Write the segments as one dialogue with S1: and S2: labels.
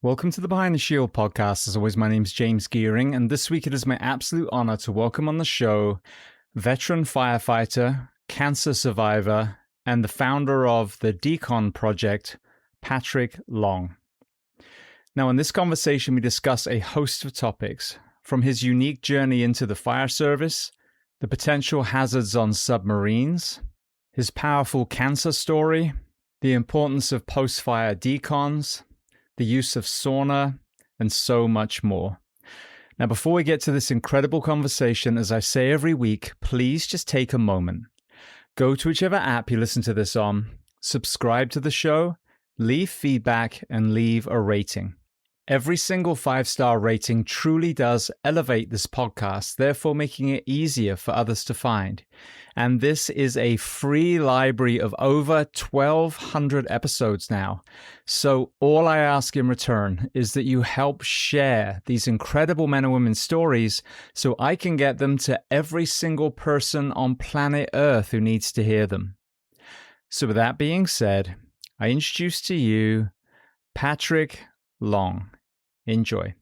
S1: Welcome to the Behind the Shield podcast. As always, my name's James Gearing, and this week it is my absolute honor to welcome on the show veteran firefighter, cancer survivor, and the founder of the Decon Project, Patrick Long. Now, in this conversation, we discuss a host of topics, from his unique journey into the fire service, the potential hazards on submarines, his powerful cancer story, the importance of post-fire decons, the use of sauna, and so much more. Now, before we get to this incredible conversation, as I say every week, please just take a moment. Go to whichever app you listen to this on, subscribe to the show, leave feedback, and leave a rating. Every single 5-star rating truly does elevate this podcast, therefore making it easier for others to find. And this is a free library of over 1,200 episodes now. So all I ask in return is that you help share these incredible men and women's stories so I can get them to every single person on planet Earth who needs to hear them. So with that being said, I introduce to you Patrick Long. Enjoy.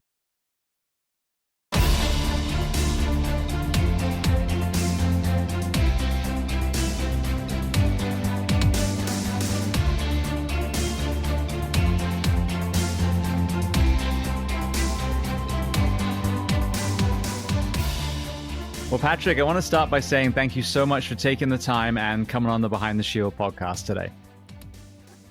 S1: Well, Patrick, I want to start by saying thank you so much for taking the time and coming on the Behind the Shield podcast today.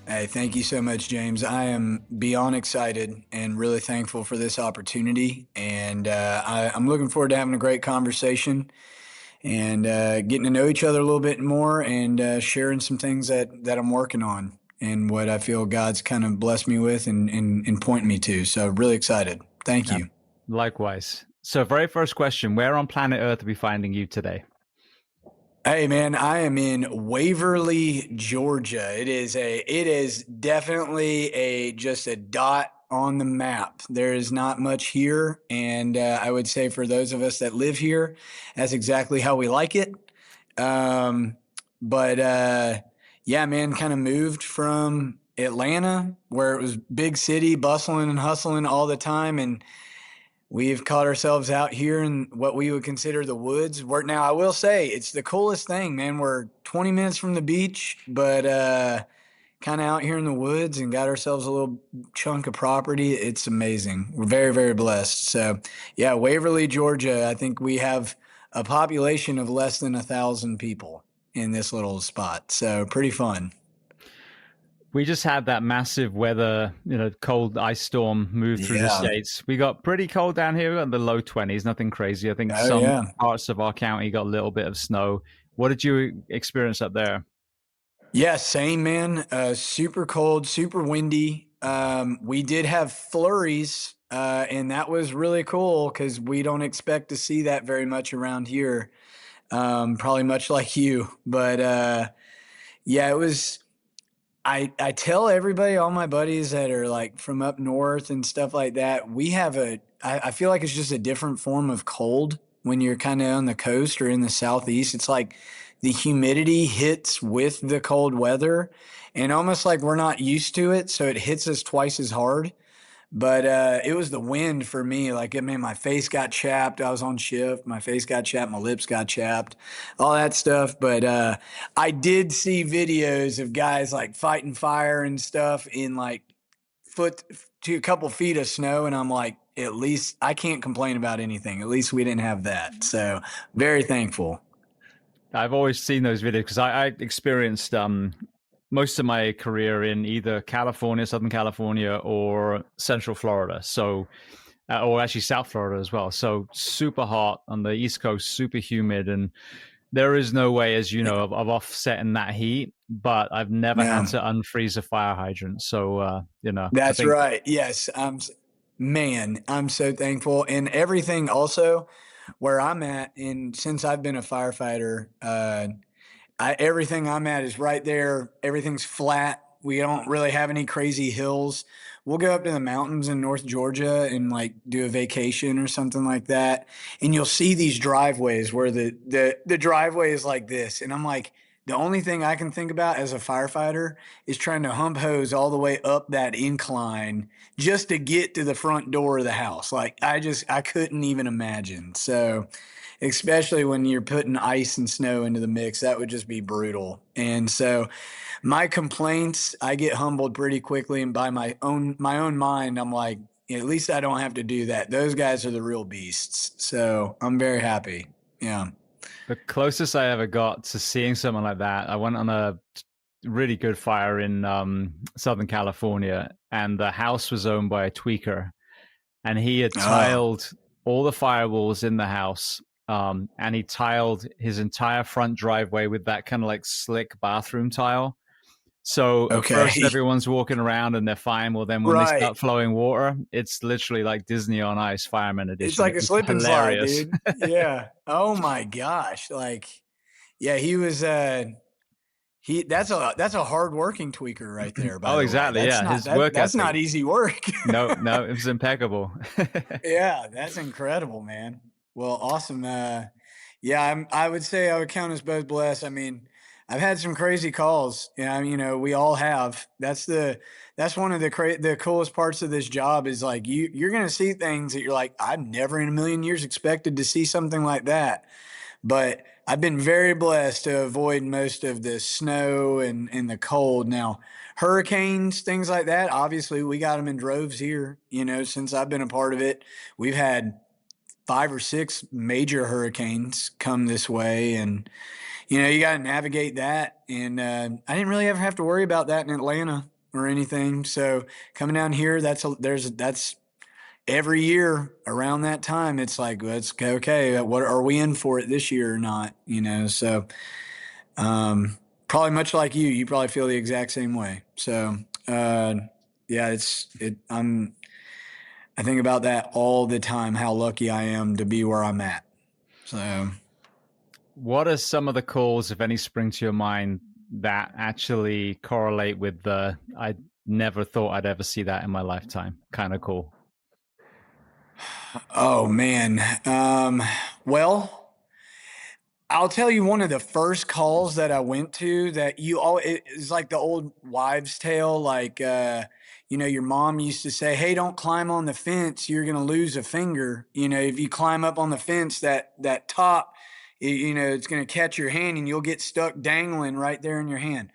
S2: Hey, thank you so much, James. I am beyond excited and really thankful for this opportunity. And I'm looking forward to having a great conversation and getting to know each other a little bit more and sharing some things that I'm working on and what I feel God's kind of blessed me with and pointing me to. So really excited. Thank you.
S1: Likewise. So very first question, where on planet Earth are we finding you today?
S2: Hey man, I am in Waverly, Georgia. It is definitely just a dot on the map. There is not much here, and I would say for those of us that live here, that's exactly how we like it. Yeah, man, kind of moved from Atlanta, where it was big city, bustling and hustling all the time, and we've caught ourselves out here in what we would consider the woods. Now, I will say it's the coolest thing, man. We're 20 minutes from the beach, but kind of out here in the woods and got ourselves a little chunk of property. It's amazing. We're very, very blessed. So, yeah, Waverly, Georgia, I think we have a population of less than 1,000 people in this little spot. So pretty fun.
S1: We just had that massive weather, cold ice storm move through the States. We got pretty cold down here. We got in the low 20s, nothing crazy. I think some parts of our county got a little bit of snow. What did you experience up there?
S2: Yeah, same, man. Super cold, super windy. We did have flurries, and that was really cool because we don't expect to see that very much around here. Probably much like you. But yeah, it was... I tell everybody, all my buddies that are like from up north and stuff like that, we have I feel like it's just a different form of cold when you're kind of on the coast or in the southeast. It's like the humidity hits with the cold weather and almost like we're not used to it. So it hits us twice as hard. But it was the wind for me. Like, I mean, my face got chapped. I was on shift. My face got chapped. My lips got chapped. All that stuff. But I did see videos of guys like fighting fire and stuff in like foot to a couple feet of snow. And I'm like, at least I can't complain about anything. At least we didn't have that. So very thankful.
S1: I've always seen those videos because I experienced most of my career in either California, Southern California, or Central Florida. So, or actually South Florida as well. So super hot on the East Coast, super humid. And there is no way, as you know, of offsetting that heat, but I've never had to unfreeze a fire hydrant. So,
S2: That's right. Yes. I'm so thankful. And everything also where I'm at, and since I've been a firefighter, everything I'm at is right there. Everything's flat. We don't really have any crazy hills. We'll go up to the mountains in North Georgia and like do a vacation or something like that. And you'll see these driveways where the driveway is like this. And I'm like, the only thing I can think about as a firefighter is trying to hump hose all the way up that incline just to get to the front door of the house. Like I couldn't even imagine. So, especially when you're putting ice and snow into the mix, that would just be brutal. And so, my complaints, I get humbled pretty quickly, and by my own mind, I'm like, at least I don't have to do that. Those guys are the real beasts. So I'm very happy. Yeah.
S1: The closest I ever got to seeing something like that, I went on a really good fire in Southern California, and the house was owned by a tweaker, and he had
S2: Oh,
S1: tiled all the firewalls in the house, and he tiled his entire front driveway with that kind of like slick bathroom tile. So at first
S2: okay.
S1: everyone's walking around and they're fine. Well, then when they
S2: Right.
S1: start flowing water, it's literally like Disney on Ice, Fireman
S2: It's
S1: Edition.
S2: like
S1: It
S2: a
S1: was
S2: slip and slide,
S1: hilarious.
S2: dude. Yeah. Oh my gosh. Like, yeah, he was that's a hard working tweaker right there, by
S1: Oh,
S2: the way.
S1: exactly.
S2: That's
S1: Yeah,
S2: not
S1: his work
S2: that's
S1: ethic.
S2: not easy work.
S1: No, no, it was impeccable.
S2: Yeah, that's incredible, man. Well, awesome. Yeah, I would say I would count us both blessed. I mean, I've had some crazy calls. Yeah, we all have. That's one of the coolest parts of this job is like you're gonna see things that you're like, I've never in a million years expected to see something like that. But I've been very blessed to avoid most of the snow and the cold. Now, hurricanes, things like that, obviously we got them in droves here. Since I've been a part of it, we've had 5 or 6 major hurricanes come this way, and you got to navigate that. And I didn't really ever have to worry about that in Atlanta or anything. So coming down here, that's every year around that time. It's like, let's go. Okay, what are we in for it this year or not? So probably much like you probably feel the exact same way. So yeah, I think about that all the time, how lucky I am to be where I'm at. So,
S1: What are some of the calls, if any, spring to your mind that actually correlate with the I never thought I'd ever see that in my lifetime kind of call?
S2: oh man. Well, I'll tell you one of the first calls that I went to that it's like the old wives' tale. Like, your mom used to say, "Hey, don't climb on the fence. You're going to lose a finger. If you climb up on the fence, that top, it's going to catch your hand and you'll get stuck dangling right there in your hand."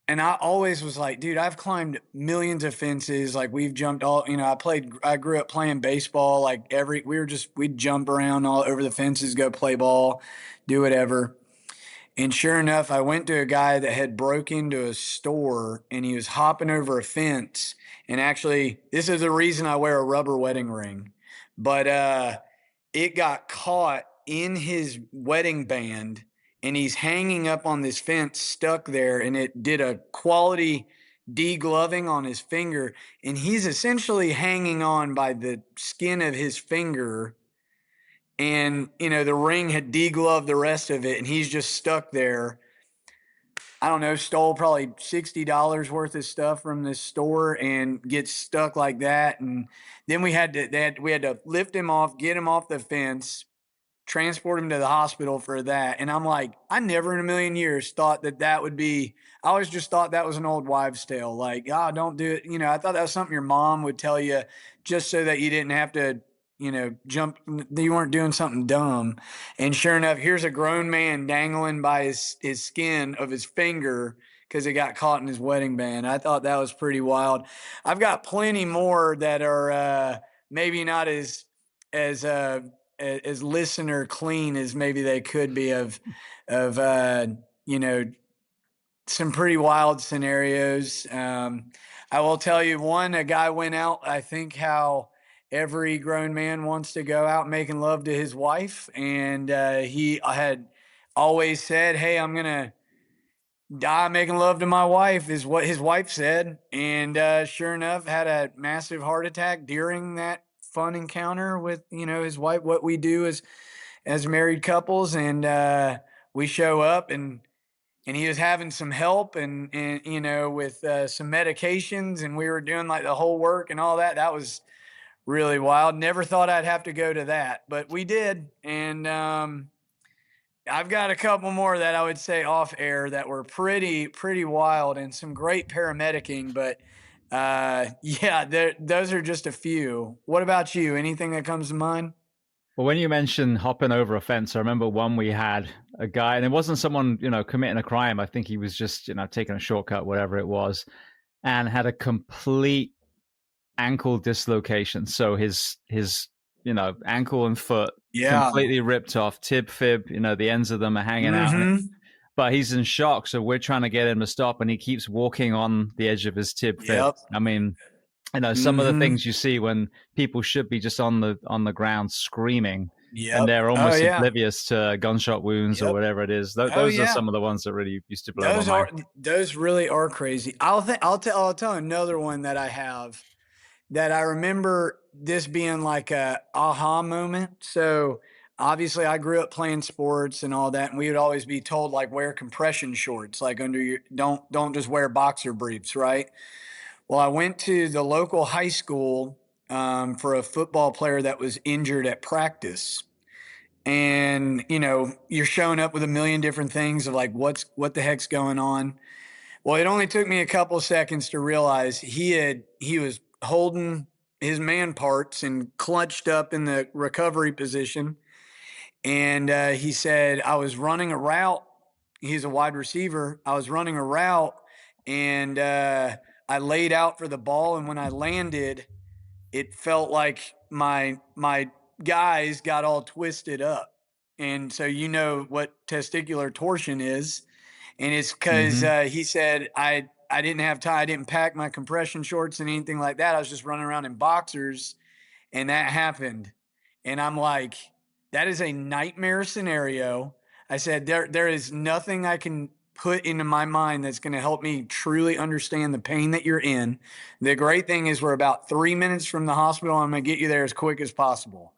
S2: And I always was like, dude, I've climbed millions of fences. Like we've jumped I grew up playing baseball. Like we'd jump around all over the fences, go play ball, do whatever. And sure enough, I went to a guy that had broke into a store and he was hopping over a fence. And actually, this is the reason I wear a rubber wedding ring. But it got caught in his wedding band and he's hanging up on this fence stuck there, and it did a quality degloving on his finger, and he's essentially hanging on by the skin of his finger, and the ring had degloved the rest of it and he's just stuck there. I don't know, stole probably $60 worth of stuff from this store and gets stuck like that. And then we had to lift him off, get him off the fence, transport him to the hospital for that. And I'm like, I never in a million years thought that would be, I always just thought that was an old wives' tale. Like, oh, don't do it. I thought that was something your mom would tell you just so that you didn't have to, jump, you weren't doing something dumb. And sure enough, here's a grown man dangling by his skin of his finger because it got caught in his wedding band. I thought that was pretty wild. I've got plenty more that are maybe not as as listener clean as maybe they could be of you know some pretty wild scenarios. I will tell you one. A guy went out. I think how every grown man wants to go out making love to his wife, and he had always said, "Hey, I'm gonna die making love to my wife," is what his wife said. And sure enough, had a massive heart attack during that fun encounter with his wife. What we do as married couples, and we show up, and he was having some help, and with some medications, and we were doing like the whole work and all that. That was really wild. Never thought I'd have to go to that, but we did. And I've got a couple more that I would say off air that were pretty wild and some great paramedicing, but yeah, those are just a few. What about you? Anything that comes to mind?
S1: Well, when you mentioned hopping over a fence, I remember one we had a guy, and it wasn't someone, committing a crime. I think he was just, taking a shortcut, whatever it was, and had a complete ankle dislocation. So his ankle and foot
S2: Yeah.
S1: completely ripped off, tib fib, the ends of them are hanging out.
S2: Mm-hmm.
S1: But he's in shock, so we're trying to get him to stop, and he keeps walking on the edge of his tib fib.
S2: Yep.
S1: I mean, some of the
S2: Mm-hmm.
S1: things you see when people should be just on the ground screaming, and
S2: Yep.
S1: they're
S2: Oh
S1: almost
S2: yeah.
S1: oblivious to gunshot wounds or
S2: Yep.
S1: whatever it is.
S2: Oh
S1: Those are
S2: yeah.
S1: some of the ones that really used to blow my mind.
S2: Those really are crazy. I'll tell another one that I have that I remember this being like a aha moment. So obviously I grew up playing sports and all that, and we would always be told like wear compression shorts, like under your don't just wear boxer briefs, right? Well, I went to the local high school for a football player that was injured at practice. And you're showing up with a million different things of like what the heck's going on. Well, it only took me a couple of seconds to realize he was holding his man parts and clutched up in the recovery position. And he said, I was running a route. He's a wide receiver. I was running a route and I laid out for the ball. And when I landed, it felt like my guys got all twisted up. And so what testicular torsion is, and it's because
S1: Hmm.
S2: he said I didn't have time. I didn't pack my compression shorts and anything like that. I was just running around in boxers, and that happened. And I'm like, that is a nightmare scenario. I said there is nothing I can put into my mind that's going to help me truly understand the pain that you're in. The great thing is we're about 3 minutes from the hospital. I'm going to get you there as quick as possible.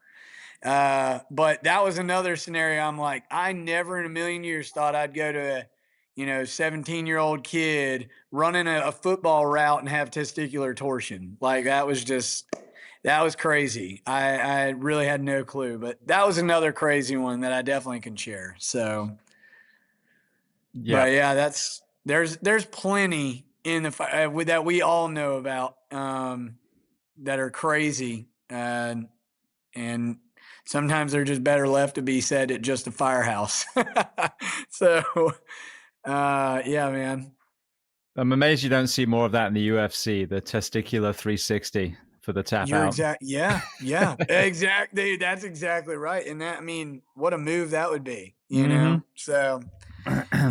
S2: But that was another scenario. I'm like, I never in a million years thought I'd go to a 17-year-old kid running a football route and have testicular torsion. Like that was crazy. I really had no clue, but that was another crazy one that I definitely can share. So,
S1: Yeah.
S2: but yeah, there's plenty in the that we all know about that are crazy, and sometimes they're just better left to be said at just a firehouse. So, yeah, man.
S1: I'm amazed you don't see more of that in the UFC, the testicular 360 for the tap
S2: You're
S1: out.
S2: exact. Yeah, yeah, exactly. That's exactly right. And that, I mean, what a move that would be,
S1: Hmm.
S2: So,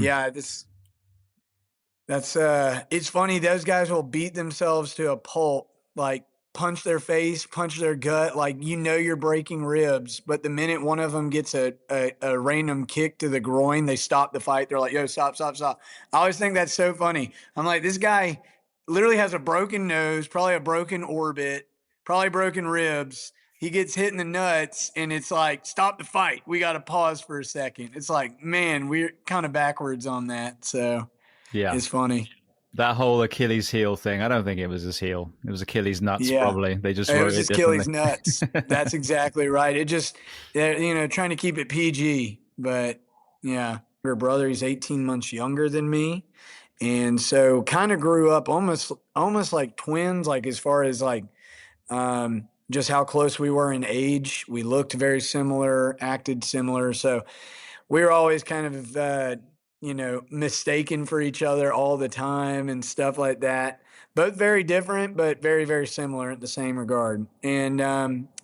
S2: yeah, that's it's funny, those guys will beat themselves to a pulp, like punch their face, punch their gut, like you're breaking ribs, but the minute one of them gets a random kick to the groin, they stop the fight. They're like, "Yo, stop, stop, stop." I always think that's so funny. I'm like, this guy literally has a broken nose, probably a broken orbit, probably broken ribs. He gets hit in the nuts, and it's like, stop the fight. We got to pause for a second. It's like, man, we're kind of backwards on that. So
S1: Yeah.
S2: it's funny.
S1: That whole Achilles heel thing, I don't think it was his heel. It was Achilles nuts,
S2: Yeah.
S1: probably. They just
S2: It
S1: wrote
S2: was
S1: it
S2: just
S1: differently.
S2: Achilles nuts. That's exactly right. It just, trying to keep it PG. But yeah, her brother, he's 18 months younger than me. And so kind of grew up almost like twins, like as far as like just how close we were in age. We looked very similar, acted similar. So we were always kind of mistaken for each other all the time and stuff like that. Both very different, but very very similar at the same regard. And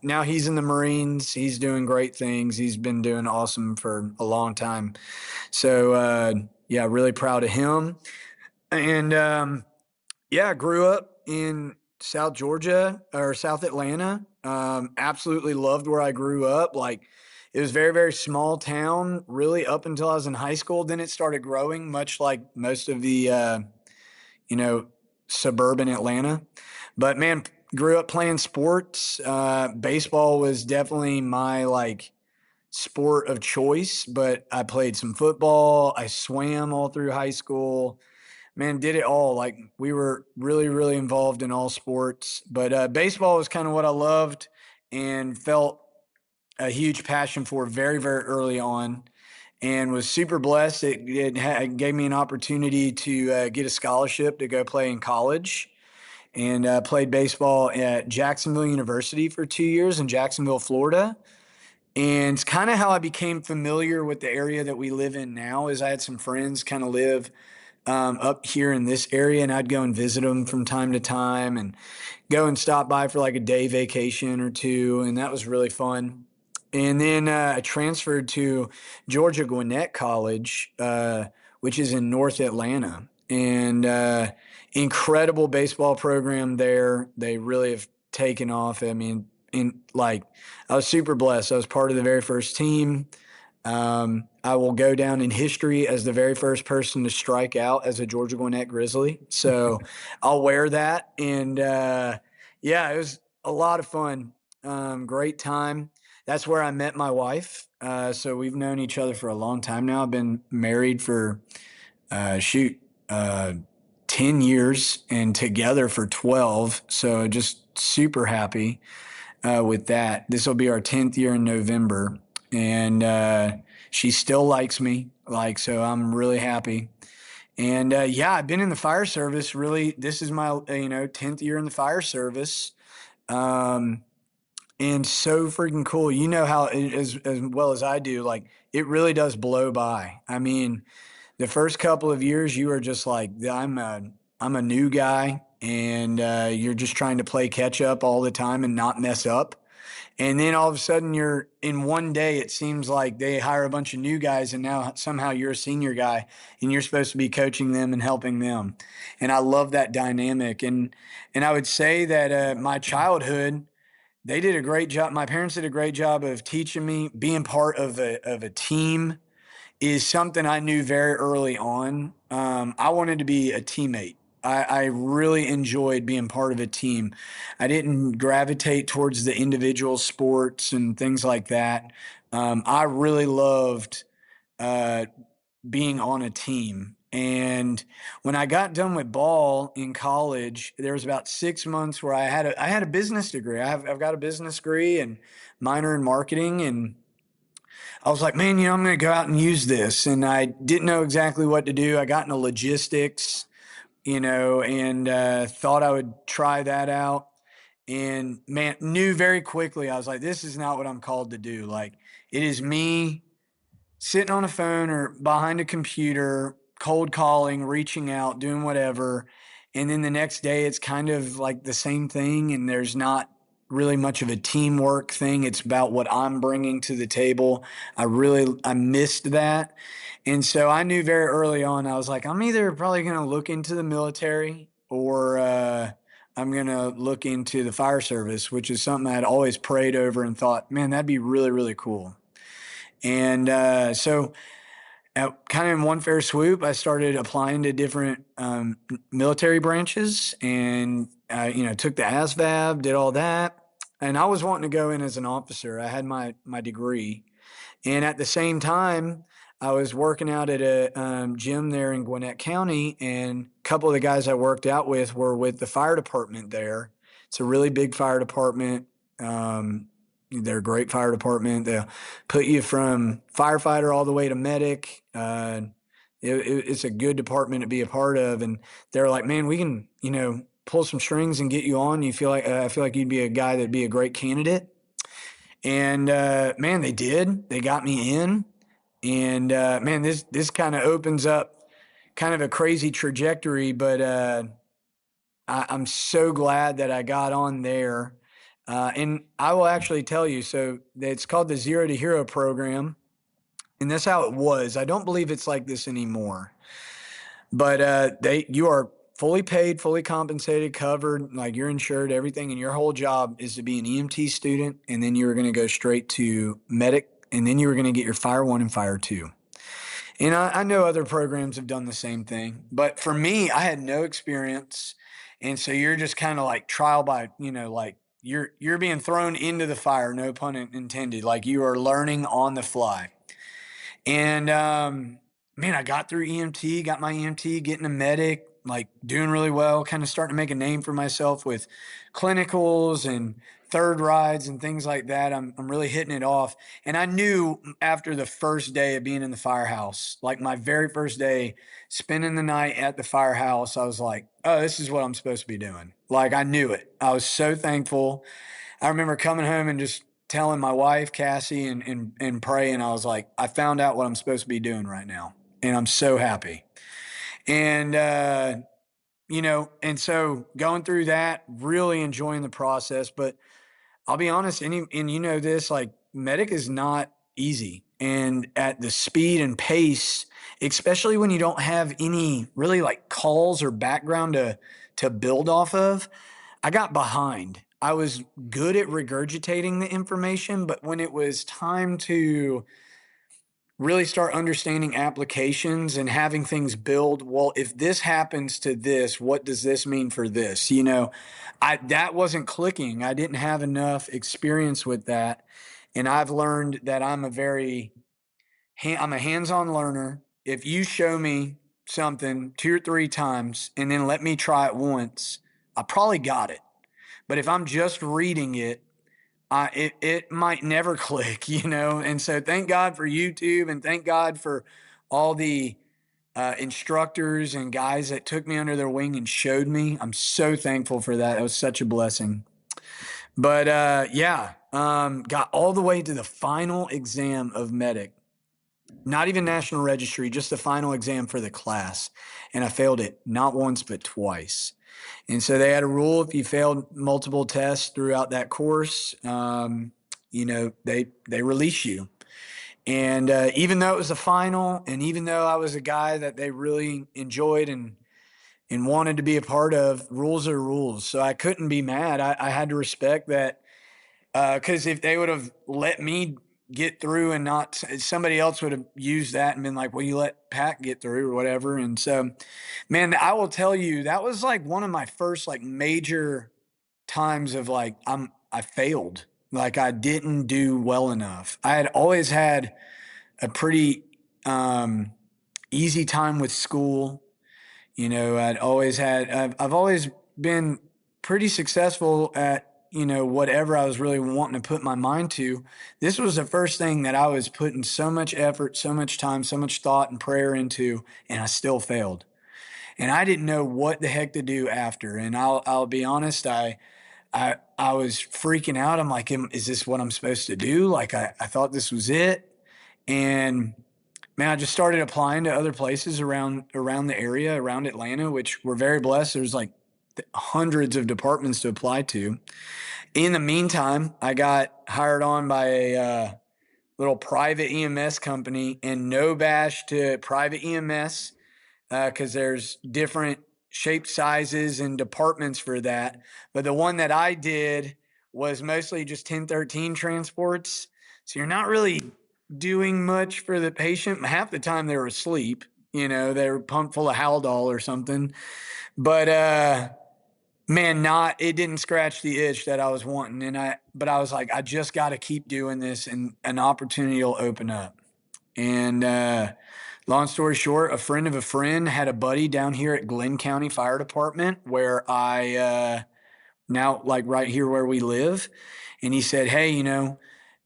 S2: now he's in the Marines. He's doing great things. He's been doing awesome for a long time. So yeah, really proud of him. And yeah, grew up in South Georgia or South Atlanta. Absolutely loved where I grew up. Like it was very, very small town, really up until I was in high school. Then it started growing, much like most of the, you know, suburban Atlanta. But man, grew up playing sports. Baseball was definitely my like sport of choice, but I played some football. I swam all through high school. Man, did it all. Like we were really, really involved in all sports, but baseball was kind of what I loved and felt a huge passion for very, very early on. and was super blessed. It gave me an opportunity to get a scholarship to go play in college, and played baseball at Jacksonville University for 2 years in Jacksonville, Florida. And it's kind of how I became familiar with the area that we live in now. Is I had some friends kind of live up here in this area, and I'd go and visit them from time to time, and go and stop by for like a day vacation or two, and that was really fun. And then I transferred to Georgia Gwinnett College, which is in North Atlanta, and incredible baseball program there. They really have taken off. I mean, I was super blessed. I was part of the very first team. I will go down in history as the very first person to strike out as a Georgia Gwinnett Grizzly. So I'll wear that. And yeah, it was a lot of fun. Great time. That's where I met my wife. So we've known each other for a long time now. I've been married for, shoot, 10 years and together for 12. So just super happy with that. This will be our 10th year in November. And she still likes me, like, so I'm really happy. And yeah, I've been in the fire service. Really, this is my 10th year in the fire service, and so freaking cool. You know how as well as I do, like it really does blow by. I mean, the first couple of years, you are just like, I'm a new guy, and you're just trying to play catch up all the time and not mess up. And then all of a sudden you're in one day, it seems like they hire a bunch of new guys, and now somehow you're a senior guy and you're supposed to be coaching them and helping them. And I love that dynamic. And I would say that my childhood, they did a great job. My parents did a great job of teaching me. Being part of a team is something I knew very early on. I wanted to be a teammate. I really enjoyed being part of a team. I didn't gravitate towards the individual sports and things like that. I really loved uh, being on a team. And when I got done with ball in college, there was about 6 months where I had a business degree. I've got a business degree and minor in marketing, and I was like, man, I'm going to go out and use this. And I didn't know exactly what to do. I got into logistics, and thought I would try that out. And man, knew very quickly, I was like, this is not what I'm called to do. Like, it is me sitting on a phone or behind a computer, cold calling, reaching out, doing whatever. And then the next day, it's kind of like the same thing. And there's not really much of a teamwork thing. It's about what I'm bringing to the table. I missed that. And so I knew very early on, I was like, I'm either probably going to look into the military, or I'm going to look into the fire service, which is something I had always prayed over and thought, man, that'd be really, really cool. And so kind of in one fair swoop, I started applying to different military branches, and took the ASVAB, did all that. And I was wanting to go in as an officer. I had my degree. And at the same time, I was working out at a gym there in Gwinnett County, and a couple of the guys I worked out with were with the fire department there. It's a really big fire department. They're a great fire department. They'll put you from firefighter all the way to medic. It's a good department to be a part of. And they're like, man, we can, pull some strings and get you on. You feel like I feel like you'd be a guy that'd be a great candidate. And man, they did. They got me in. And man, this kind of opens up kind of a crazy trajectory, but I'm so glad that I got on there. And I will actually tell you, so it's called the Zero to Hero program, and that's how it was. I don't believe it's like this anymore, but you are fully paid, fully compensated, covered, like you're insured, everything, and your whole job is to be an EMT student, and then you were going to go straight to medic, and then you were going to get your Fire 1 and Fire 2. And I know other programs have done the same thing, but for me, I had no experience. And so you're just kind of like trial by, like you're being thrown into the fire, no pun intended. Like you are learning on the fly. And man, I got through EMT, got my EMT, getting a medic, like doing really well, kind of starting to make a name for myself with clinicals and third rides and things like that. I'm really hitting it off. And I knew after the first day of being in the firehouse, like my very first day spending the night at the firehouse, I was like, oh, this is what I'm supposed to be doing. Like I knew it. I was so thankful. I remember coming home and just telling my wife, Cassie, and praying. I was like, I found out what I'm supposed to be doing right now. And I'm so happy. And, and so going through that, really enjoying the process. But I'll be honest, and you know this, like medic is not easy. And at the speed and pace, especially when you don't have any really like calls or background to build off of, I got behind. I was good at regurgitating the information, but when it was time to really start understanding applications and having things build, well, if this happens to this, what does this mean for this? That wasn't clicking. I didn't have enough experience with that. And I've learned that I'm a hands-on learner. If you show me something 2 or 3 times and then let me try it once, I probably got it. But if I'm just reading it, it might never click, And so thank God for YouTube, and thank God for all the instructors and guys that took me under their wing and showed me. I'm so thankful for that. It was such a blessing. But got all the way to the final exam of medic. Not even national registry, just the final exam for the class. And I failed it not once, but twice. And so they had a rule: if you failed multiple tests throughout that course, they release you. And even though it was a final, and even though I was a guy that they really enjoyed and wanted to be a part of, rules are rules. So I couldn't be mad. I had to respect that, because if they would have let me get through and not somebody else would have used that and been like, well, you let Pat get through or whatever. And so, man, I will tell you, that was like one of my first like major times of like, I failed. Like I didn't do well enough. I had always had a pretty easy time with school. I've always been pretty successful at, whatever I was really wanting to put my mind to. This was the first thing that I was putting so much effort, so much time, so much thought and prayer into, and I still failed. And I didn't know what the heck to do after. And I'll be honest, I was freaking out. I'm like, is this what I'm supposed to do? Like I thought this was it. And man, I just started applying to other places around the area, around Atlanta, which we're very blessed. There's like hundreds of departments to apply to. In the meantime, I got hired on by a little private EMS company, and no bash to private EMS, because there's different shaped sizes and departments for that. But the one that I did was mostly just 1013 transports. So you're not really doing much for the patient. Half the time they were asleep, they were pumped full of Haldol or something. But man, it didn't scratch the itch that I was wanting. But I was like, I just got to keep doing this, and an opportunity will open up. And long story short, a friend of a friend had a buddy down here at Glenn County Fire Department, where I now, like right here where we live. And he said, hey,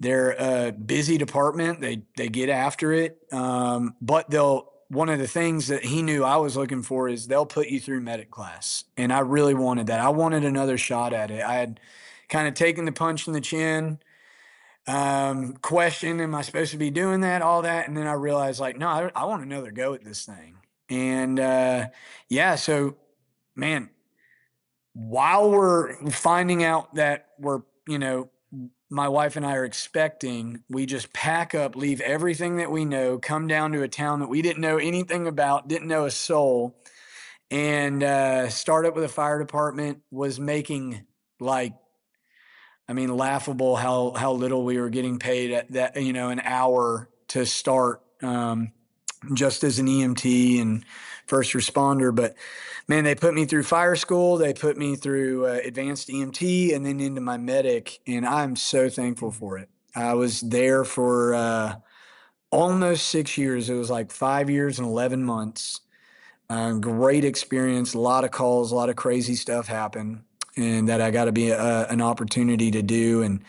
S2: they're a busy department. They get after it. But one of the things that he knew I was looking for is they'll put you through medic class. And I really wanted that. I wanted another shot at it. I had kind of taken the punch in the chin, question, am I supposed to be doing that, all that. And then I realized like, no, I want another go at this thing. And so man, while we're finding out that my wife and I are expecting, we just pack up, leave everything that we know, come down to a town that we didn't know anything about, didn't know a soul, and start up with a fire department. Was making laughable how little we were getting paid at that, an hour to start, just as an EMT and first responder. But man, they put me through fire school. They put me through advanced EMT and then into my medic. And I'm so thankful for it. I was there for almost 6 years. It was like 5 years and 11 months. Great experience, a lot of calls, a lot of crazy stuff happen, and that I got to be an opportunity to do. And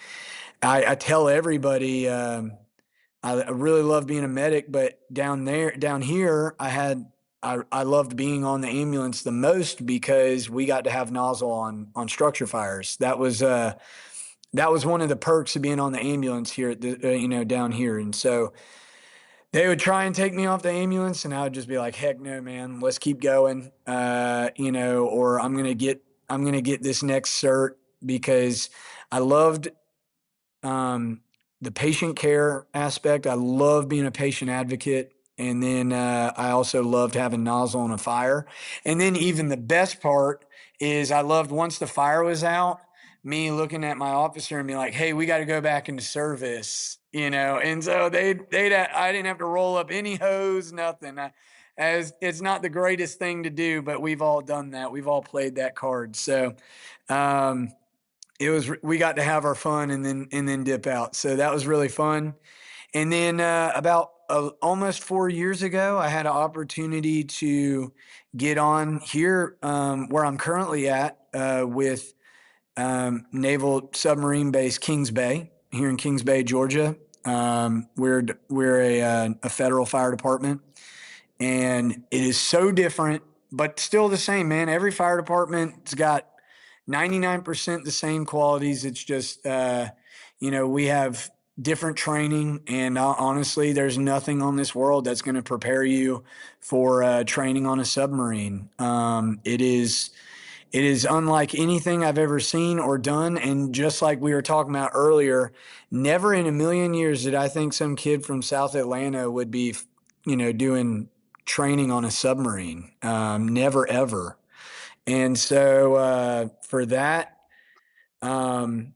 S2: I tell everybody, I really love being a medic, but down here, I loved being on the ambulance the most because we got to have nozzle on structure fires. That was one of the perks of being on the ambulance here at down here. And so they would try and take me off the ambulance, and I would just be like, heck no, man, let's keep going. Or I'm gonna get this next cert because I loved the patient care aspect. I love being a patient advocate. And then I also loved having nozzle on a fire. And then even the best part is I loved once the fire was out, me looking at my officer and be like, hey, we got to go back into service, And so I didn't have to roll up any hose, nothing. As it's not the greatest thing to do, but we've all done that. We've all played that card. So, we got to have our fun and then dip out. So that was really fun. And then about almost 4 years ago, I had an opportunity to get on here where I'm currently at with Naval Submarine Base Kings Bay here in Kings Bay, Georgia. We're a federal fire department, and it is so different, but still the same, man. Every fire department's got 99% the same qualities. It's just, we have different training, and honestly, there's nothing on this world that's going to prepare you for training on a submarine. It is unlike anything I've ever seen or done. And just like we were talking about earlier, never in a million years did I think some kid from South Atlanta would be, doing training on a submarine. Never, ever. And so for that, I'm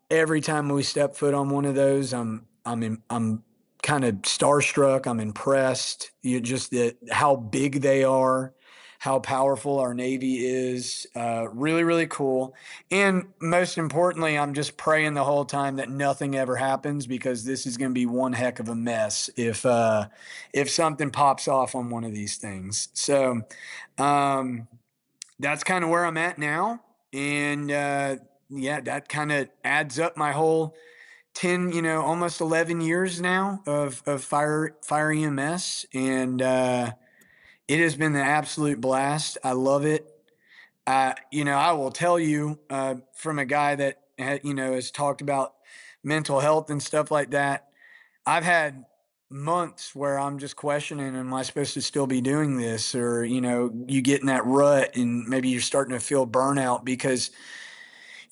S2: every time we step foot on one of those, I'm kind of starstruck. I'm impressed. How big they are, how powerful our Navy is. Really, really cool. And most importantly, I'm just praying the whole time that nothing ever happens, because this is going to be one heck of a mess if something pops off on one of these things. So that's kind of where I'm at now. And that kind of adds up my whole 10, almost 11 years now of fire EMS. And it has been an absolute blast. I love it. I will tell you from a guy that has talked about mental health and stuff like that, I've had months where I'm just questioning, am I supposed to still be doing this? Or, you get in that rut and maybe you're starting to feel burnout because,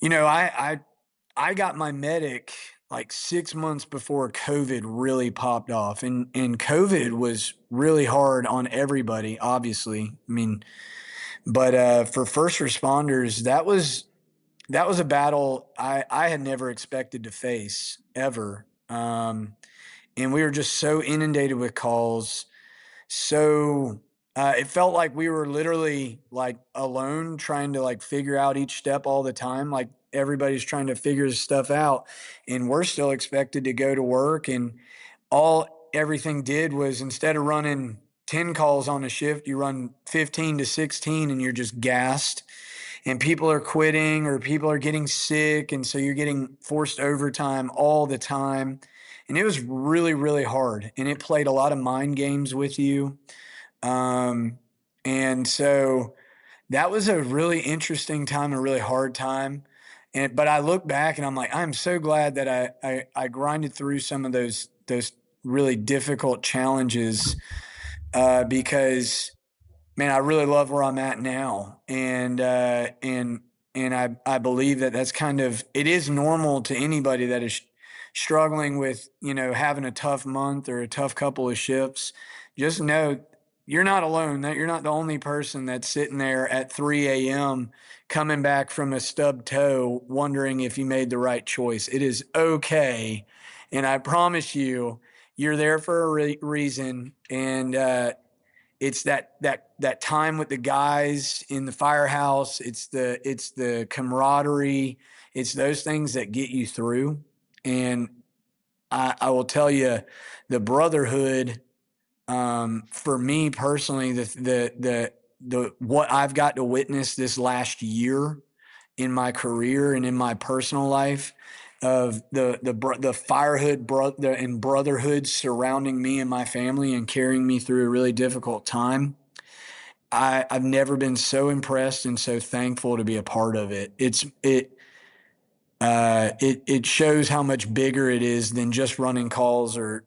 S2: I got my medic like 6 months before COVID really popped off. And COVID was really hard on everybody, obviously. I mean, but for first responders, that was a battle I had never expected to face ever. And we were just so inundated with calls. So it felt like we were literally like alone trying to like figure out each step all the time. Like everybody's trying to figure this stuff out, and we're still expected to go to work. And everything did was, instead of running 10 calls on a shift, you run 15 to 16 and you're just gassed, and people are quitting or people are getting sick. And so you're getting forced overtime all the time. And it was really, really hard. And it played a lot of mind games with you. And so that was a really interesting time, a really hard time. But I look back and I'm like, I'm so glad that I grinded through some of those really difficult challenges, because man, I really love where I'm at now. And I believe that that's kind of, it is normal to anybody that is struggling with, having a tough month or a tough couple of shifts. Just know you're not alone. That you're not the only person that's sitting there at 3 a.m. coming back from a stubbed toe, wondering if you made the right choice. It is okay. And I promise you, you're there for a reason. And, it's that time with the guys in the firehouse. It's the camaraderie. It's those things that get you through. And I will tell you, the brotherhood For me personally, the what I've got to witness this last year in my career and in my personal life of the and brotherhood surrounding me and my family and carrying me through a really difficult time. I've never been so impressed and so thankful to be a part of it. It shows how much bigger it is than just running calls or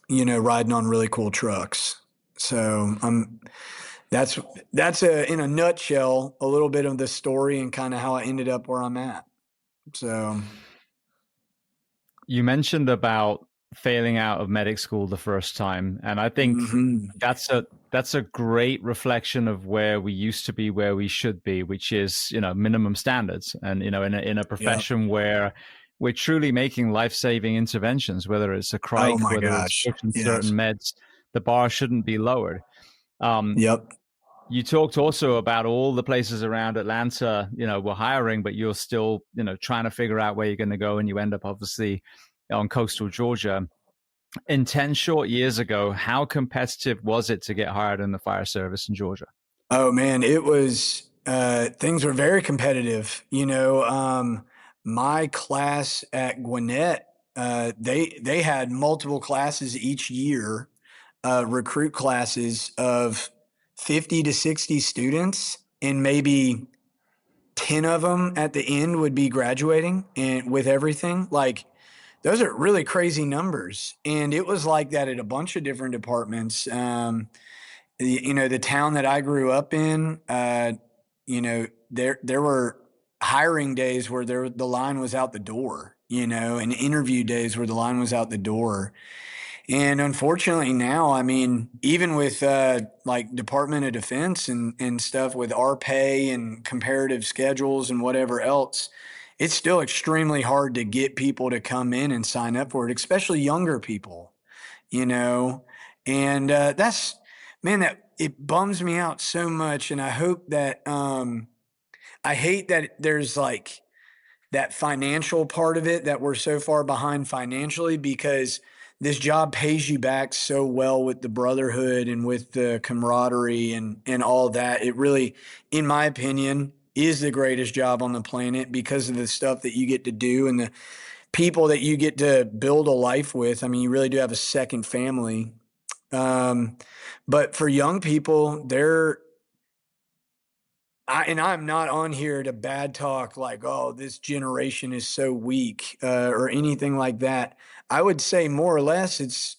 S2: riding on really cool trucks. So that's in a nutshell a little bit of the story and kind of how I ended up where I'm at. So
S1: You mentioned about failing out of medic school the first time, and I think
S2: mhm.
S1: that's a great reflection of where we used to be, where we should be, which is minimum standards, and in a
S2: Yep.
S1: profession where we're truly making life-saving interventions, whether it's a
S2: Oh
S1: crike,
S2: my
S1: whether it's
S2: gosh.
S1: pushing certain
S2: Yes.
S1: meds, the bar shouldn't be lowered. Um,
S2: Yep.
S1: you talked also about all the places around Atlanta, were hiring, but you're still, trying to figure out where you're going to go, and you end up obviously on coastal Georgia. In 10 short years ago, how competitive was it to get hired in the fire service in Georgia?
S2: Oh man, it was things were very competitive. My class at Gwinnett, they had multiple classes each year, recruit classes of 50 to 60 students, and maybe 10 of them at the end would be graduating and with everything. Like those are really crazy numbers. And it was like that at a bunch of different departments. The town that I grew up in, there were hiring days where the line was out the door, and interview days where the line was out the door. And unfortunately now, I mean, even with like Department of Defense and stuff with our pay and comparative schedules and whatever else, it's still extremely hard to get people to come in and sign up for it, especially younger people, you know. And that's, man, that it bums me out so much. And I hope that I hate that there's like that financial part of it, that we're so far behind financially, because this job pays you back so well with the brotherhood and with the camaraderie and all that. It really, in my opinion, is the greatest job on the planet because of the stuff that you get to do and the people that you get to build a life with. I mean, you really do have a second family. Um, but for young people, I'm not on here to bad talk like, oh, this generation is so weak or anything like that. I would say more or less it's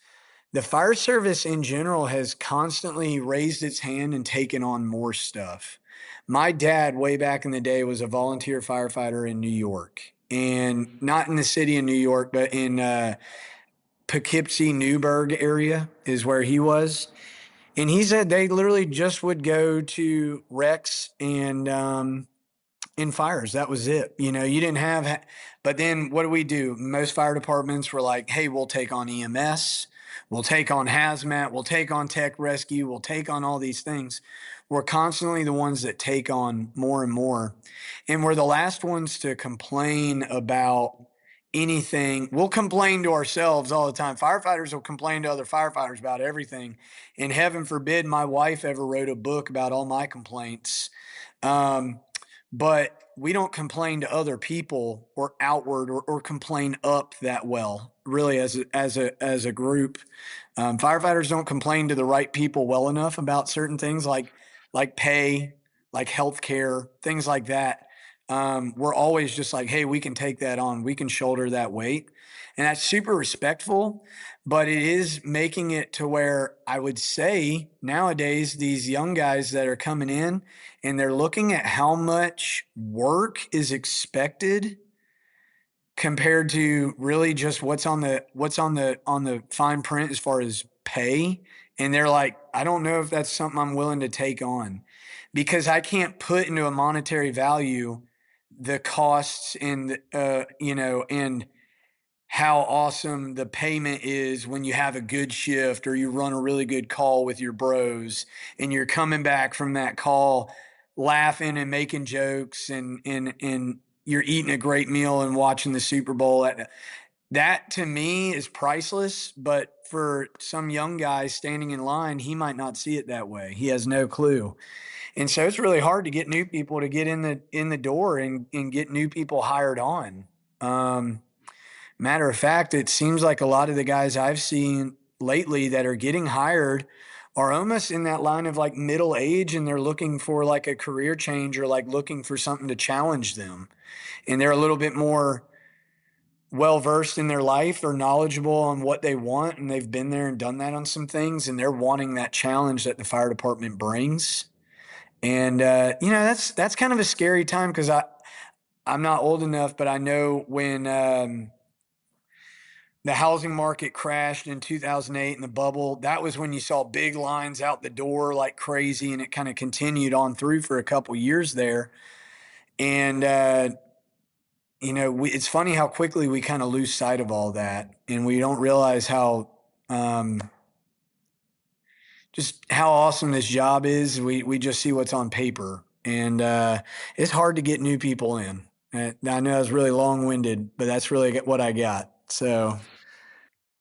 S2: the fire service in general has constantly raised its hand and taken on more stuff. My dad, way back in the day, was a volunteer firefighter in New York, and not in the city of New York, but in Poughkeepsie, Newburgh area is where he was. And he said they literally just would go to wrecks and in fires. That was it. You didn't have, but then what do we do? Most fire departments were like, hey, we'll take on EMS, we'll take on hazmat, we'll take on tech rescue, we'll take on all these things. We're constantly the ones that take on more and more. And we're the last ones to complain about anything. We'll complain to ourselves all the time. Firefighters will complain to other firefighters about everything. And heaven forbid my wife ever wrote a book about all my complaints. Um, but we don't complain to other people or outward or complain up that well, really, as a group. Firefighters don't complain to the right people well enough about certain things like pay, like healthcare, things like that. We're always just like, hey, we can take that on, we can shoulder that weight, and that's super respectful. But it is making it to where I would say nowadays these young guys that are coming in and they're looking at how much work is expected compared to really just what's on the fine print as far as pay, and they're like, I don't know if that's something I'm willing to take on, because I can't put into a monetary value the costs and and how awesome the payment is when you have a good shift or you run a really good call with your bros and you're coming back from that call laughing and making jokes and you're eating a great meal and watching the Super Bowl. that to me is priceless, but for some young guy standing in line, he might not see it that way. He has no clue. And so it's really hard to get new people to get in the door and get new people hired on. Um, Matter of fact, it seems like a lot of the guys I've seen lately that are getting hired are almost in that line of like middle age, and they're looking for like a career change or like looking for something to challenge them. And they're a little bit more well versed in their life or knowledgeable on what they want, and they've been there and done that on some things, and they're wanting that challenge that the fire department brings. And that's kind of a scary time because I'm not old enough, but I know when the housing market crashed in 2008 and the bubble, that was when you saw big lines out the door like crazy, and it kind of continued on through for a couple years there. And it's funny how quickly we kind of lose sight of all that, and we don't realize how just how awesome this job is. We just see what's on paper, and it's hard to get new people in. I know it's really long winded, but that's really what I got. So,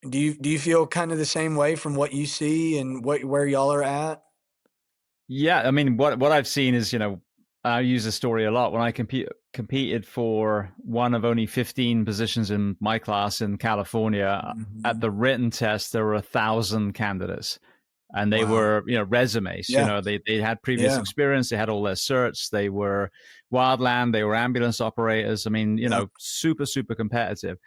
S2: do you feel kind of the same way from what you see and where y'all are at?
S1: Yeah, I mean, what I've seen is, I use this story a lot. When I competed for one of only 15 positions in my class in California, at
S2: Mm-hmm.
S1: the written test, there were 1,000 candidates. And they
S2: Wow.
S1: were, resumes.
S2: Yeah.
S1: They had previous
S2: Yeah.
S1: experience. They had all their certs. They were wildland. They were ambulance operators. I mean,
S2: Yep.
S1: super, super competitive.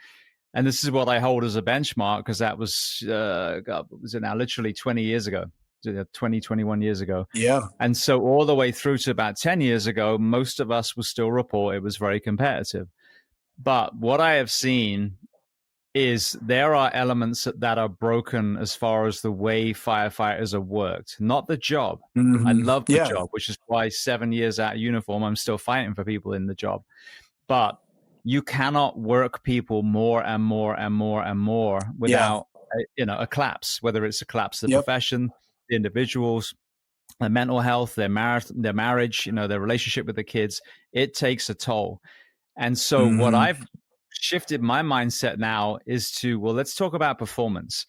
S1: And this is what I hold as a benchmark, because that was, God, what was it now? Literally 20 years ago, 20, 21 years ago.
S2: Yeah.
S1: And so all the way through to about 10 years ago, most of us will still report it was very competitive. But what I have seen is there are elements that are broken as far as the way firefighters are worked, not the job. I
S2: Mm-hmm.
S1: love the
S2: Yeah.
S1: job, which is why 7 years out of uniform, I'm still fighting for people in the job. But you cannot work people more and more and more and more
S2: Yeah.
S1: without a collapse, whether it's a collapse of the
S2: Yep.
S1: profession, the individuals, their mental health, their marriage, their relationship with the kids. It takes a toll. And so what
S2: Mm-hmm.
S1: I've shifted my mindset now is to, well, let's talk about performance.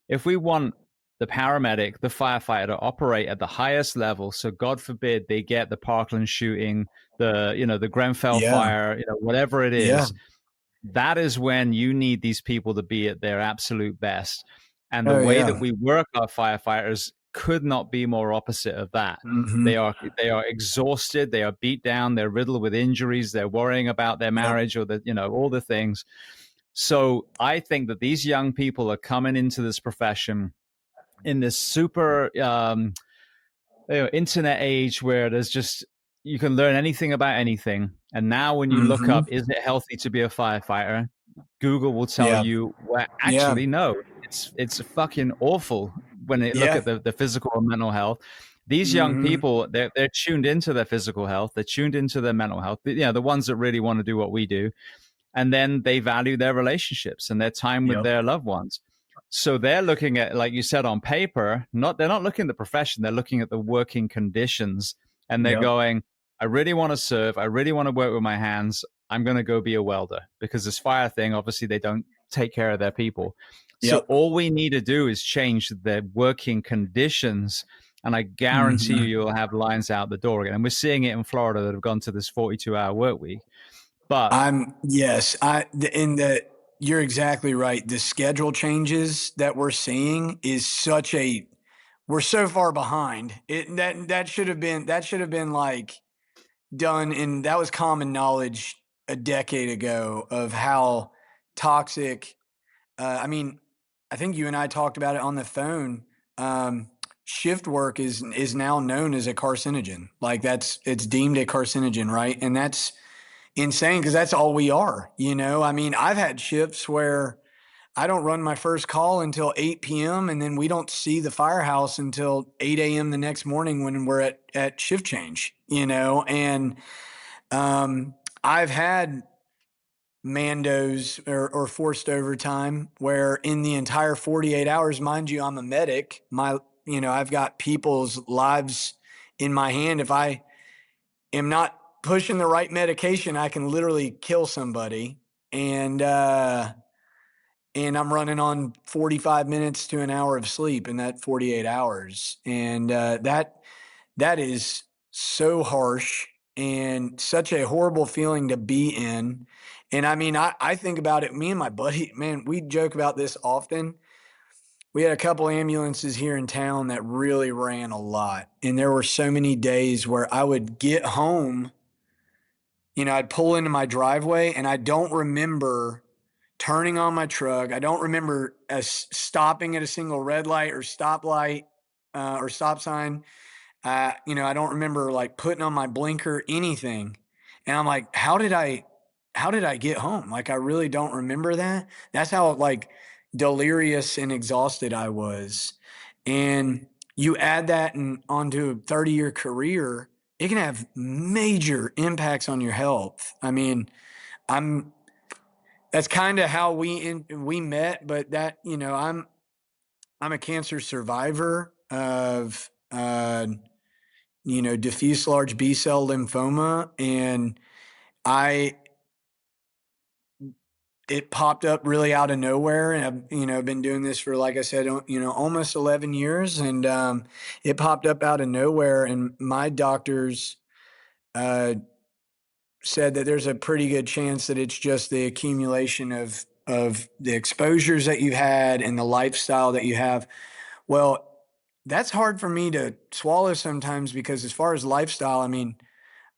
S1: If we want the paramedic, the firefighter to operate at the highest level, so God forbid they get the Parkland shooting, the Grenfell
S2: Yeah.
S1: fire, whatever it
S2: Yeah.
S1: is, that is when you need these people to be at their absolute best. And the
S2: Oh
S1: way that
S2: yeah.
S1: we work our firefighters could not be more opposite of that.
S2: Mm-hmm.
S1: They are exhausted, they are beat down, they're riddled with injuries, they're worrying about their
S2: Yep.
S1: marriage or all the things. So I think that these young people are coming into this profession in this super internet age where there's just you can learn anything about anything. And now when you look
S2: Mm-hmm.
S1: up, is it healthy to be a firefighter? Google will tell
S2: Yeah.
S1: you, well,
S2: Yeah.
S1: actually, no, it's fucking awful when they look
S2: Yeah.
S1: at the physical and mental health. These young
S2: Mm-hmm.
S1: people, they're tuned into their physical health, they're tuned into their mental health. The ones that really want to do what we do, and then they value their relationships and their time with
S2: Yep.
S1: their loved ones. So they're looking at, like you said, on paper, they're not looking at the profession, they're looking at the working conditions, and they're
S2: Yep.
S1: going, I really want to serve, I really want to work with my hands, I'm going to go be a welder. Because this fire thing, obviously they don't take care of their people. So
S2: Yep.
S1: all we need to do is change their working conditions, and I guarantee
S2: Mm-hmm.
S1: you'll have lines out the door again. And we're seeing it in Florida that have gone to this 42-hour work week. But
S2: Yes, in the you're exactly right. The schedule changes that we're seeing is we're so far behind. That should have been like done, and that was common knowledge a decade ago of how toxic. I mean, I think you and I talked about it on the phone. Um, Shift work is now known as a carcinogen. Like it's deemed a carcinogen, right? And that's insane because that's all we are. I mean, I've had shifts where I don't run my first call until 8 p.m. and then we don't see the firehouse until 8 a.m. the next morning when we're at shift change, and I've had mandos or forced overtime where in the entire 48 hours, mind you, I'm a medic. I've got people's lives in my hand. If I am not pushing the right medication, I can literally kill somebody. And and I'm running on 45 minutes to an hour of sleep in that 48 hours. And that is so harsh and such a horrible feeling to be in. And I mean, I think about it, me and my buddy, man, we joke about this often. We had a couple ambulances here in town that really ran a lot. And there were so many days where I would get home, I'd pull into my driveway and I don't remember turning on my truck. I don't remember stopping at a single red light or stoplight or stop sign. I don't remember like putting on my blinker, anything. And I'm like, how did I get home? Like, I really don't remember that. That's how like delirious and exhausted I was. And you add that onto a 30-year career, it can have major impacts on your health. I mean, I'm that's kind of how we met, but I'm a cancer survivor of diffuse large B-cell lymphoma, and I it popped up really out of nowhere, and I've been doing this for, like I said, almost 11 years, and it popped up out of nowhere, and my doctors uh, said that there's a pretty good chance that it's just the accumulation of the exposures that you had and the lifestyle that you have. Well, that's hard for me to swallow sometimes because as far as lifestyle, I mean,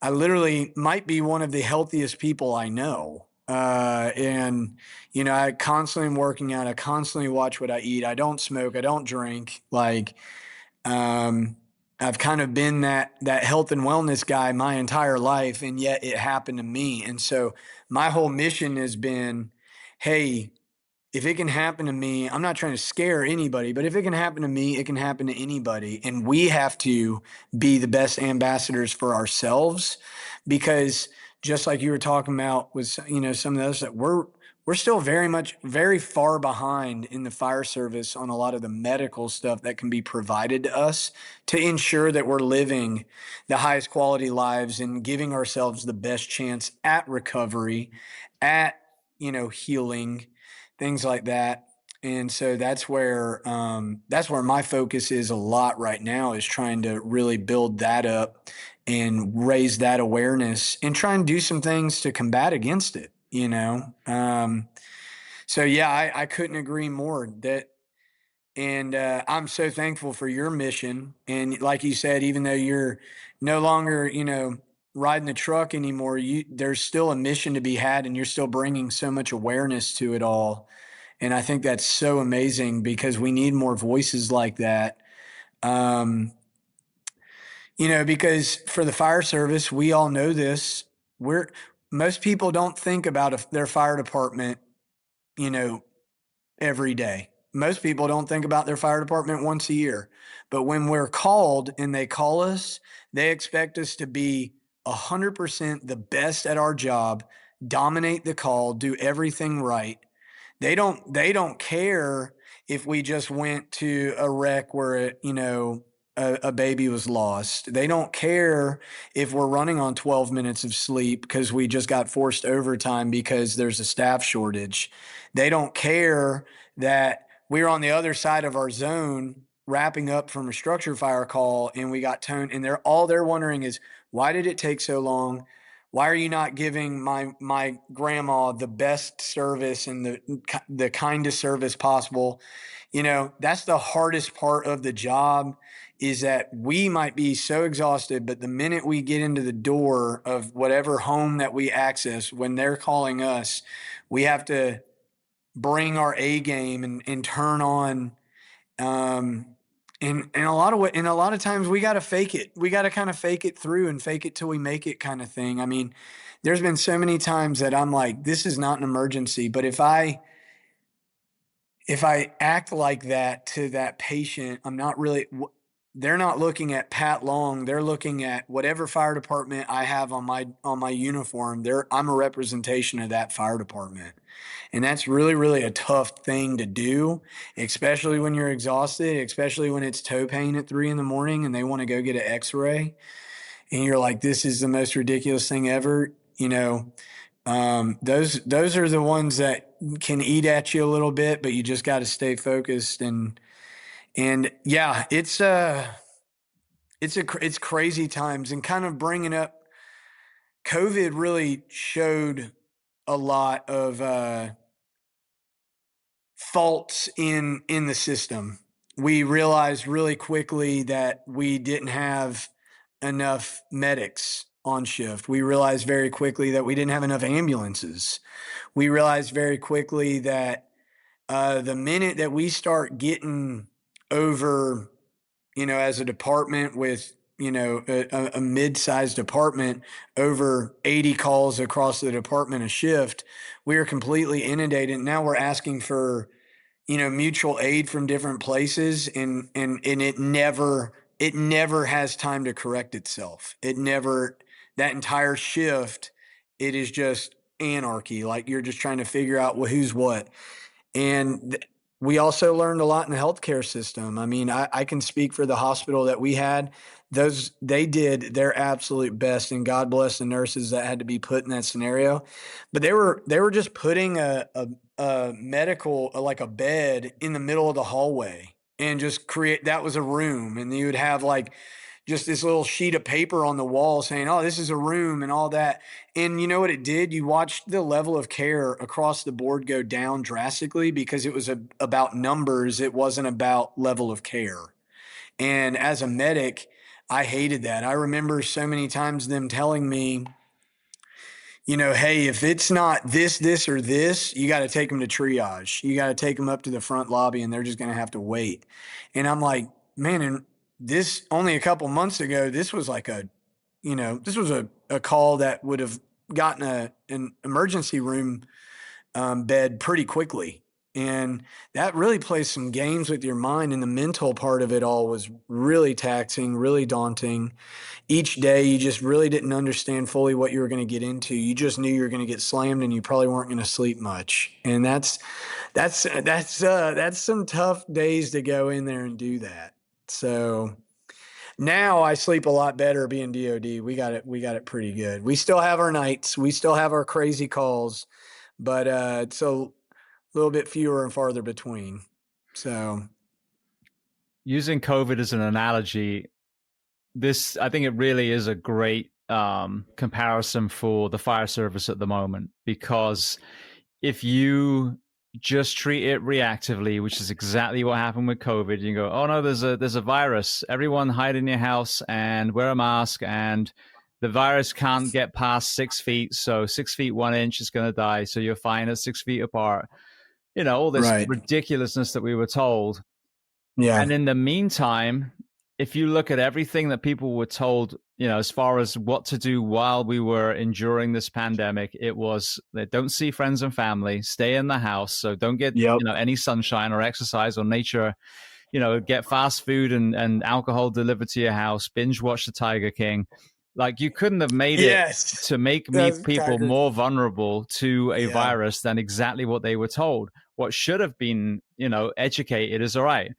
S2: I literally might be one of the healthiest people I know. And I constantly am working out. I constantly watch what I eat. I don't smoke. I don't drink. Like, I've kind of been that health and wellness guy my entire life, and yet it happened to me. And so my whole mission has been, hey, if it can happen to me, I'm not trying to scare anybody, but if it can happen to me, it can happen to anybody. And we have to be the best ambassadors for ourselves, because just like you were talking about with, some of the others, that we're still very far behind in the fire service on a lot of the medical stuff that can be provided to us to ensure that we're living the highest quality lives and giving ourselves the best chance at recovery, at, healing, things like that. And so that's where my focus is a lot right now, is trying to really build that up and raise that awareness and try and do some things to combat against it. So yeah, I couldn't agree more. And I'm so thankful for your mission. And like you said, even though you're no longer, riding the truck anymore, there's still a mission to be had, and you're still bringing so much awareness to it all. And I think that's so amazing because we need more voices like that. Um, because for the fire service, we all know this. Most people don't think about their fire department, you know, every day. Most people don't think about their fire department once a year. But when we're called and they call us, they expect us to be 100% the best at our job, dominate the call, do everything right. They don't care if we just went to a wreck where a baby was lost. They don't care if we're running on 12 minutes of sleep because we just got forced overtime because there's a staff shortage. They don't care that we're on the other side of our zone wrapping up from a structure fire call and we got towed, and they're wondering is, why did it take so long? Why are you not giving my grandma the best service and the kindest service possible? That's the hardest part of the job, is that we might be so exhausted, but the minute we get into the door of whatever home that we access, when they're calling us, we have to bring our A game and turn on. And a lot of times we got to fake it. We got to kind of fake it through and fake it till we make it kind of thing. I mean, there's been so many times that I'm like, this is not an emergency, but if I act like that to that patient, I'm not really, they're not looking at Pat Long. They're looking at whatever fire department I have on my uniform. I'm a representation of that fire department. And that's really, really a tough thing to do, especially when you're exhausted, especially when it's toe pain at 3 a.m. and they want to go get an x-ray. And you're like, this is the most ridiculous thing ever. Those are the ones that can eat at you a little bit, but you just got to stay focused. And yeah, it's crazy times, and kind of bringing up COVID really showed a lot of faults in the system. We realized really quickly that we didn't have enough medics on shift. We realized very quickly that we didn't have enough ambulances. We realized very quickly that the minute that we start getting over, as a department with, a mid-sized department, over 80 calls across the department a shift, we are completely inundated. Now we're asking for, mutual aid from different places, and it never has time to correct itself. That entire shift, it is just anarchy. Like, you're just trying to figure out, well, who's what. And we also learned a lot in the healthcare system. I mean, I can speak for the hospital that we had. They did their absolute best, and God bless the nurses that had to be put in that scenario. But they were just putting a medical, like a bed in the middle of the hallway, and just that was a room, and you would have like just this little sheet of paper on the wall saying, "Oh, this is a room," and all that. And you know what it did? You watched the level of care across the board go down drastically, because it was about numbers. It wasn't about level of care. And as a medic, I hated that. I remember so many times them telling me, hey, if it's not this, or this, you got to take them to triage. You got to take them up to the front lobby, and they're just going to have to wait. And I'm like, man, and this only a couple months ago, this was like this was a call that would have gotten an emergency room bed pretty quickly. And that really plays some games with your mind. And the mental part of it all was really taxing, really daunting. Each day, you just really didn't understand fully what you were going to get into. You just knew you were going to get slammed, and you probably weren't going to sleep much. And that's some tough days to go in there and do that. So now I sleep a lot better being DOD. We got it pretty good. We still have our nights. We still have our crazy calls, but it's a little bit fewer and farther between. So
S1: Using COVID as an analogy, I think it really is a great comparison for the fire service at the moment, because if you just treat it reactively, which is exactly what happened with COVID, you go, oh no, there's a virus. Everyone hide in your house and wear a mask, and the virus can't get past 6 feet, so 6 feet 1 inch is going to die. So you're fine at 6 feet apart. All this
S2: right,
S1: ridiculousness that we were told.
S2: yeah,
S1: And in the meantime, if you look at everything that people were told, as far as what to do while we were enduring this pandemic, it was that don't see friends and family, stay in the house. So don't get,
S2: yep,
S1: any sunshine or exercise or nature, get fast food and alcohol delivered to your house, binge watch The Tiger King. Like, you couldn't have made it
S2: yes,
S1: to make
S2: that's
S1: people
S2: Tiger
S1: more
S2: King.
S1: vulnerable to a
S2: Yeah,
S1: virus than exactly what they were told. What should have been, educated is, all right,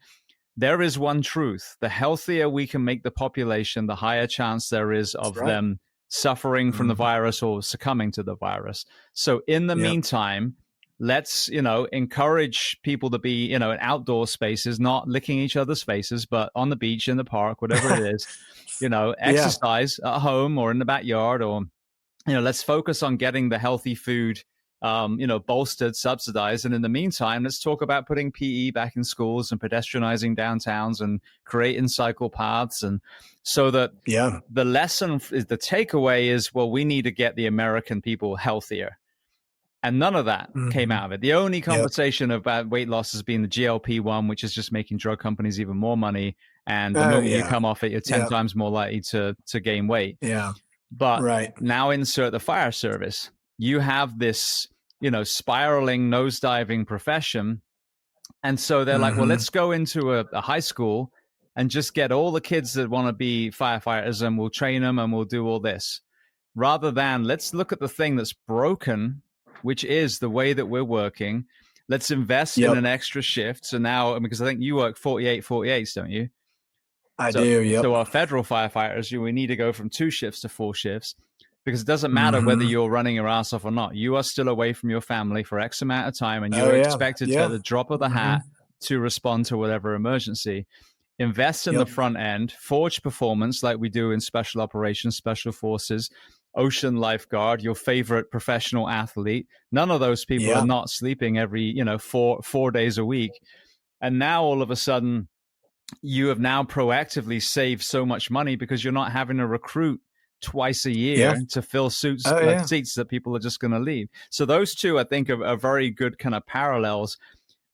S1: there is one truth. The healthier we can make the population, the higher chance there is
S2: that's
S1: of
S2: right.
S1: them suffering from the
S2: Mhm.
S1: virus or succumbing to the virus. So in the
S2: Yep.
S1: meantime, let's, encourage people to be, in outdoor spaces, not licking each other's faces, but on the beach, in the park, whatever it is,
S2: Yeah.
S1: exercise at home or in the backyard, or, let's focus on getting the healthy food, bolstered, subsidized. And in the meantime, let's talk about putting PE back in schools and pedestrianizing downtowns and creating cycle paths. And so that
S2: Yeah.
S1: the the takeaway is, well, we need to get the American people healthier. And none of that came
S2: Mhm.
S1: out of it. The only
S2: Yep.
S1: conversation about weight loss has been the GLP-1, which is just making drug companies even more money. And the
S2: Oh,
S1: moment you
S2: yeah.
S1: come off it, you're 10
S2: Yep.
S1: times more likely to gain weight.
S2: Yeah.
S1: But
S2: Right.
S1: now insert the fire service. You have this, spiraling, nosediving profession. And so they're like, well,
S2: Mhm.
S1: let's go into a high school and just get all the kids that want to be firefighters, and we'll train them and we'll do all this. Rather than, let's look at the thing that's broken, which is the way that we're working. Let's invest in
S2: Yep.
S1: an extra shift. So now, because I think you work 48/48s, don't you?
S2: I
S1: So,
S2: do. Yep.
S1: so our federal firefighters, we need to go from 2 shifts to 4 shifts. because it doesn't matter whether
S2: Mm-hmm.
S1: you're running your ass off or not. You are still away from your family for X amount of time, and
S2: Oh
S1: you're
S2: yeah.
S1: expected to, at
S2: Yeah.
S1: the drop of the
S2: Mm-hmm.
S1: hat, to respond to whatever emergency. Invest in the
S2: Yep.
S1: front end, forge performance like we do in special operations, special forces, ocean lifeguard, your favorite professional athlete. None of those people are
S2: Yeah.
S1: not sleeping every, 4 days a week. And now all of a sudden, you have now proactively saved so much money because you're not having to recruit twice a
S2: Yeah.
S1: year to fill
S2: Oh yeah.
S1: seats that people are just going to leave. So those two, I think, are very good kind of parallels.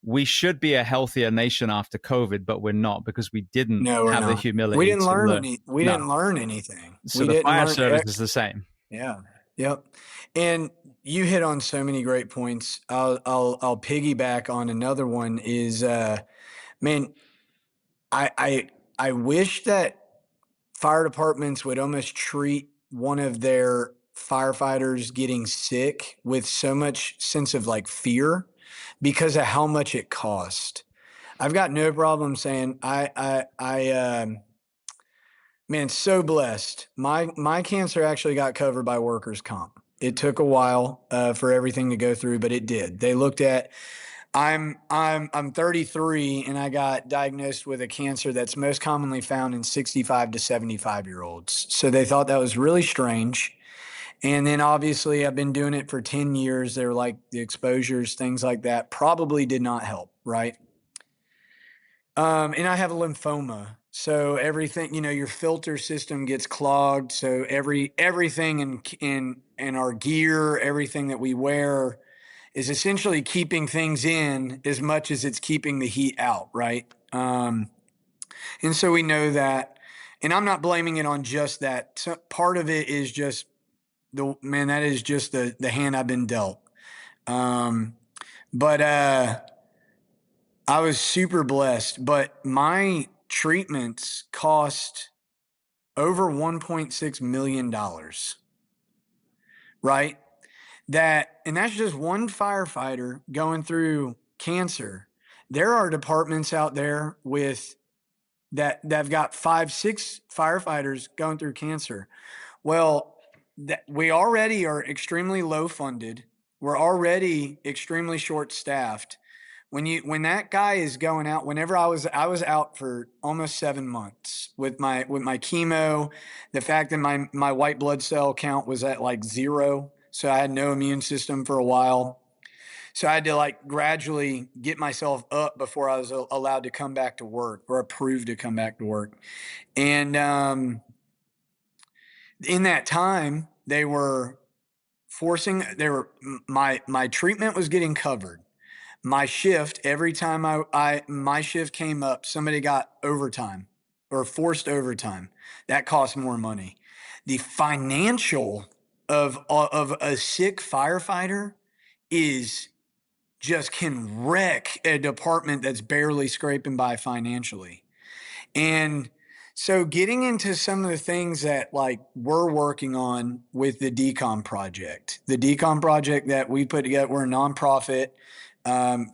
S1: We should be a healthier nation after COVID, but we're not because we didn't
S2: No, we're
S1: have the
S2: not. We
S1: humility
S2: didn't
S1: to
S2: learn
S1: learn.
S2: any. We
S1: No.
S2: didn't learn anything.
S1: So
S2: We
S1: the
S2: didn't
S1: fire
S2: learn.
S1: service is the same.
S2: Yeah. Yep. And you hit on so many great points. I'll piggyback on another one. Is man, I I I wish that fire departments would almost treat one of their firefighters getting sick with so much sense of like fear because of how much it cost. I've got no problem saying man, so blessed. My cancer actually got covered by workers' comp. It took a while for everything to go through, but it did. They looked at I'm 33 and I got diagnosed with a cancer that's most commonly found in 65 to 75-year-olds. So they thought that was really strange. And then obviously I've been doing it for 10 years. They were like the exposures, things like that probably did not help, right? And I have a lymphoma. So everything, your filter system gets clogged. So everything in our gear, everything that we wear is essentially keeping things in as much as it's keeping the heat out, right? And so we know that, and I'm not blaming it on just that. So part of it is just that is just the hand I've been dealt. Um, but I was super blessed, but my treatments cost over $1.6 million, right? And that's just one firefighter going through cancer. There are departments out there that've got 5, 6 firefighters going through cancer. Well, we already are extremely low funded. We're already extremely short staffed. When that guy is going out, whenever I was out for almost 7 months with my chemo, the fact that my white blood cell count was at like 0, so I had no immune system for a while. So I had to like gradually get myself up before I was allowed to come back to work or approved to come back to work. And in that time, my treatment was getting covered. My shift, every time my shift came up, somebody got overtime or forced overtime. That cost more money. The financial of a sick firefighter is just can wreck a department that's barely scraping by financially. And so getting into some of the things that like we're working on with the Decon Project, that we put together, we're a nonprofit.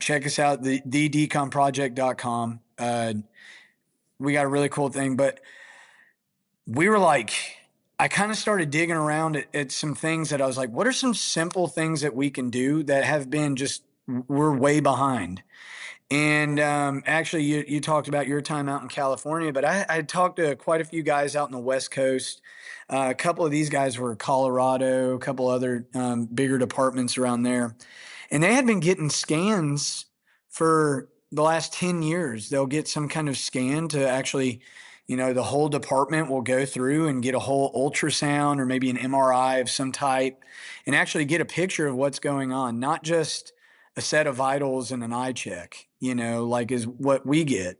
S2: Check us out, the deconproject.com. We got a really cool thing, but we were like, I kind of started digging around at some things that I was like, what are some simple things that we can do that have been we're way behind. And actually, you talked about your time out in California, but I talked to quite a few guys out in the West Coast. A couple of these guys were Colorado, a couple other bigger departments around there. And they had been getting scans for the last 10 years. They'll get some kind of scan to actually, the whole department will go through and get a whole ultrasound or maybe an MRI of some type and actually get a picture of what's going on, not just a set of vitals and an eye check, like is what we get.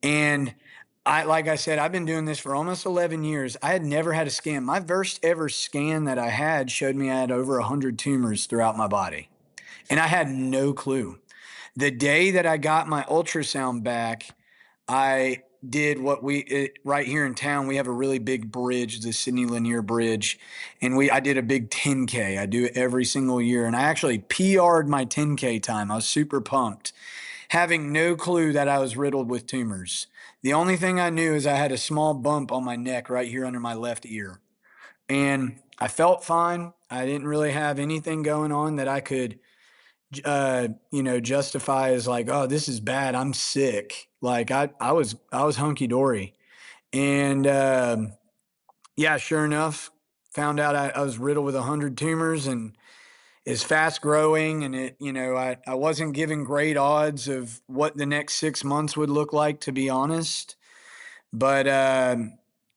S2: And like I said, I've been doing this for almost 11 years. I had never had a scan. My first ever scan that I had showed me I had over 100 tumors throughout my body. And I had no clue. The day that I got my ultrasound back, I did right here in town. We have a really big bridge, the Sydney Lanier Bridge, and I did a big 10K. I do it every single year, and I actually PR'd my 10K time. I was super pumped, having no clue that I was riddled with tumors. The only thing I knew is I had a small bump on my neck right here under my left ear, and I felt fine. I didn't really have anything going on that I could, justify as like, oh, this is bad. I'm sick. Like I was hunky dory. And, yeah, sure enough, found out I was riddled with 100 tumors and is fast growing. And I wasn't given great odds of what the next 6 months would look like, to be honest. But,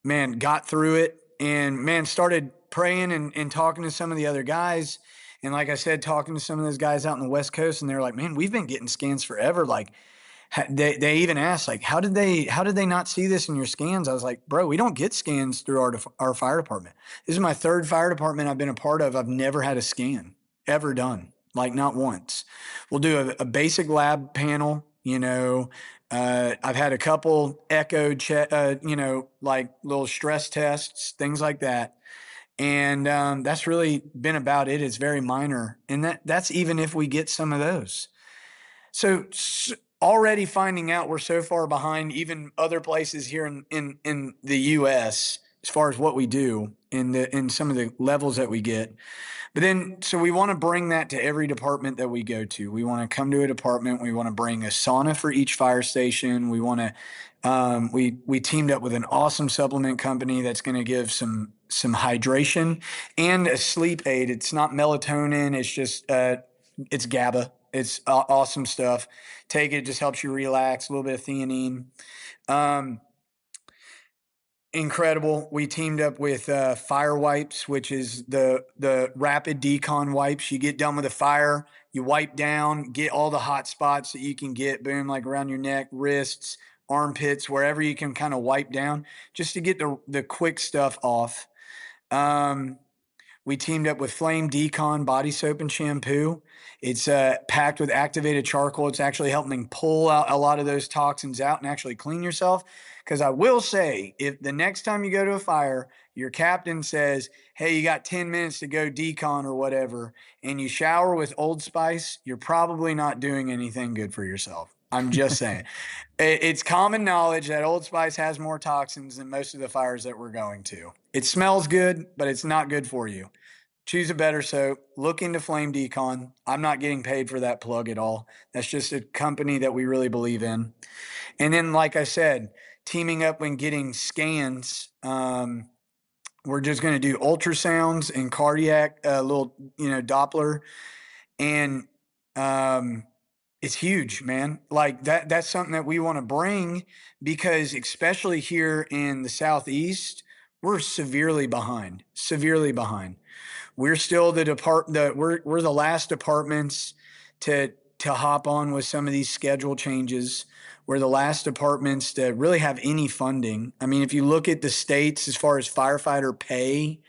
S2: man, got through it and, man, started praying and talking to some of the other guys. And like I said, talking to some of those guys out in the West Coast, and they're like, man, we've been getting scans forever. Like, they even asked, like, how did they not see this in your scans? I was like, bro, we don't get scans through our fire department. This is my third fire department I've been a part of. I've never had a scan ever done, like not once. We'll do a basic lab panel. I've had a couple echo like little stress tests, things like that. And that's really been about it. It's very minor, and that's even if we get some of those. So already finding out we're so far behind even other places here in the US as far as what we do in some of the levels that we get. But then, so we want to bring that to every department that we go to. We want to come to a department. We want to bring a sauna for each fire station. We want to, we teamed up with an awesome supplement company that's going to give some hydration and a sleep aid. It's not melatonin. It's just, it's GABA. It's awesome stuff. Take it. It just helps you relax. A little bit of theanine. Incredible. We teamed up with Fire Wipes, which is the rapid decon wipes. You get done with a fire, you wipe down, get all the hot spots that you can get, boom, like around your neck, wrists, armpits, wherever you can kind of wipe down, just to get the quick stuff off. We teamed up with Flame Decon body soap and shampoo. It's packed with activated charcoal. It's actually helping pull out a lot of those toxins out and actually clean yourself. Because I will say, if the next time you go to a fire, your captain says, hey, you got 10 minutes to go decon or whatever, and you shower with Old Spice, you're probably not doing anything good for yourself. I'm just saying. It's common knowledge that Old Spice has more toxins than most of the fires that we're going to. It smells good, but it's not good for you. Choose a better soap. Look into Flame Decon. I'm not getting paid for that plug at all. That's just a company that we really believe in. And then, like I said, teaming up when getting scans, we're just going to do ultrasounds and cardiac, little, Doppler. And it's huge, man. Like that's something that we want to bring, because especially here in the Southeast, we're severely behind. We're still we're the last departments to hop on with some of these schedule changes. We're the last departments to really have any funding. I mean, if you look at the states as far as firefighter pay,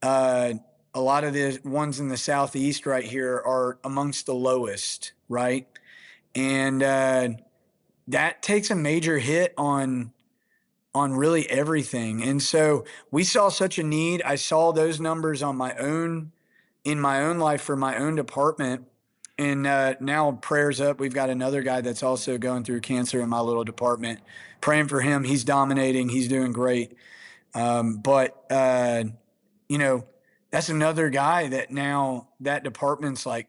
S2: a lot of the ones in the Southeast right here are amongst the lowest, right? And that takes a major hit on really everything. And so we saw such a need. I saw those numbers in my own life for my own department. And now prayers up. We've got another guy that's also going through cancer in my little department. Praying for him. He's dominating. He's doing great. But that's another guy that now that department's like,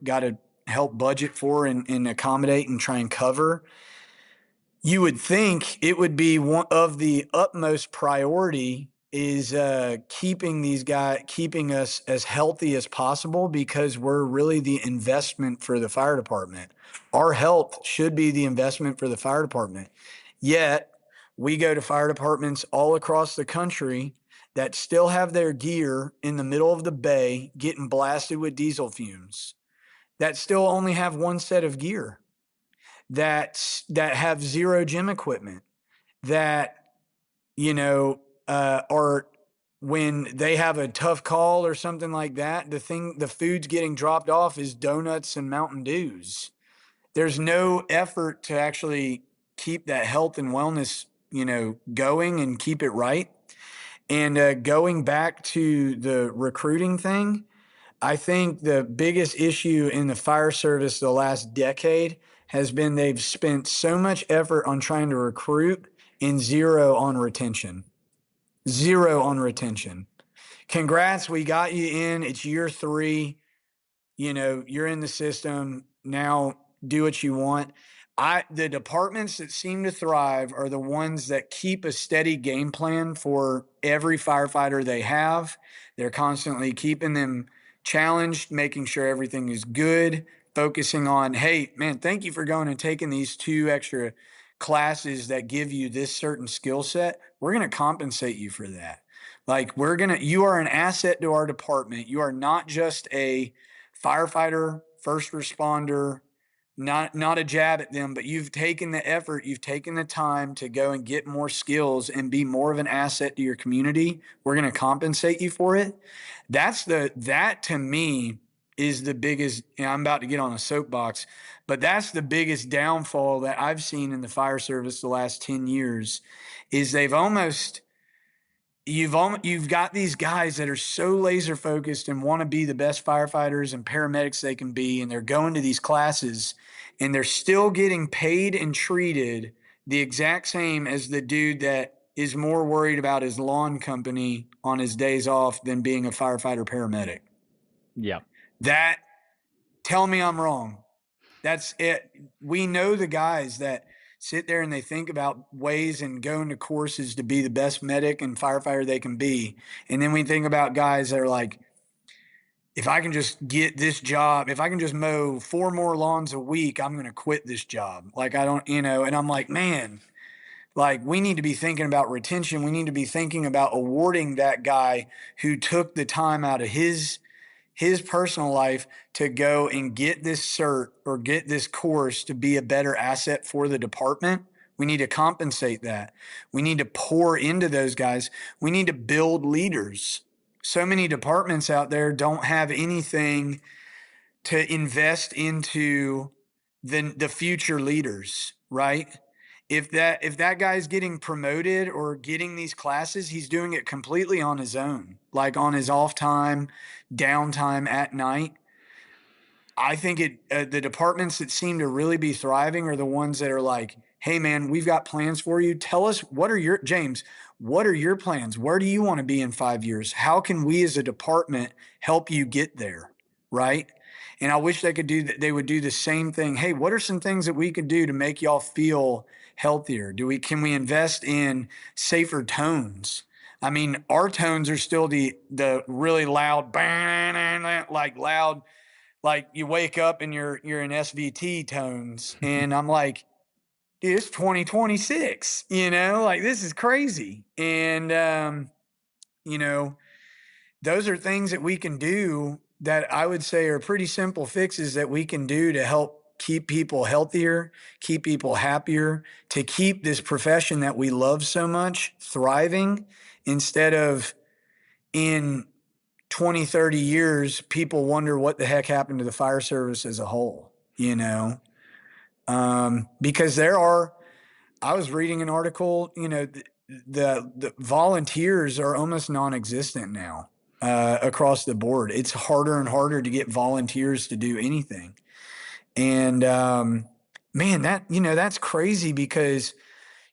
S2: got to help budget for and accommodate and try and cover. You would think it would be one of the utmost priority is keeping us as healthy as possible, because we're really the investment for the fire department. Our health should be the investment for the fire department. Yet we go to fire departments all across the country that still have their gear in the middle of the bay getting blasted with diesel fumes, that still only have one set of gear, that have zero gym equipment, that are, when they have a tough call or something like that, the food's getting dropped off is donuts and Mountain Dews. There's no effort to actually keep that health and wellness, going and keep it right. And going back to the recruiting thing, I think the biggest issue in the fire service the last decade has been they've spent so much effort on trying to recruit and zero on retention. congrats, we got you in. It's year 3. You're in the system now. Do what you want. The departments that seem to thrive are the ones that keep a steady game plan for every firefighter they have. They're constantly keeping them challenged, making sure everything is good, focusing on, hey, man, thank you for going and taking these 2 extra classes that give you this certain skill set. We're going to compensate you for that. Like, you are an asset to our department. You are not just a firefighter, first responder, not a jab at them, but you've taken the effort, you've taken the time to go and get more skills and be more of an asset to your community. We're going to compensate you for it. That to me is the biggest, I'm about to get on a soapbox, but that's the biggest downfall that I've seen in the fire service the last 10 years is you've got these guys that are so laser focused and want to be the best firefighters and paramedics they can be, and they're going to these classes and they're still getting paid and treated the exact same as the dude that is more worried about his lawn company on his days off than being a firefighter paramedic.
S1: Yeah.
S2: Tell me I'm wrong. That's it. We know the guys that sit there and they think about ways and go into courses to be the best medic and firefighter they can be. And then we think about guys that are like, if I can just get this job, if I can just mow 4 more lawns a week, I'm going to quit this job. Like, I don't, and I'm like, man, like, we need to be thinking about retention. We need to be thinking about awarding that guy who took the time out of his personal life to go and get this cert or get this course to be a better asset for the department. We need to compensate that. We need to pour into those guys. We need to build leaders. So many departments out there don't have anything to invest into the future leaders, right? If that guy's getting promoted or getting these classes, he's doing it completely on his own, like on his off time, downtime at night. I think the departments that seem to really be thriving are the ones that are like, hey man, we've got plans for you. Tell us, James, what are your plans? Where do you want to be in 5 years? How can we as a department help you get there? Right. And I wish they would do the same thing. Hey, what are some things that we could do to make y'all feel healthier? Can we invest in safer tones? I mean, our tones are still the really loud, like loud, like you wake up and you're in SVT tones. And I'm like, dude, it's 2026, like this is crazy. And, those are things that we can do that I would say are pretty simple fixes that we can do to help keep people healthier, keep people happier, to keep this profession that we love so much thriving, instead of in 20, 30 years, people wonder what the heck happened to the fire service as a whole, because I was reading an article, the volunteers are almost non-existent now. Across the board, it's harder and harder to get volunteers to do anything. And man, that's crazy, because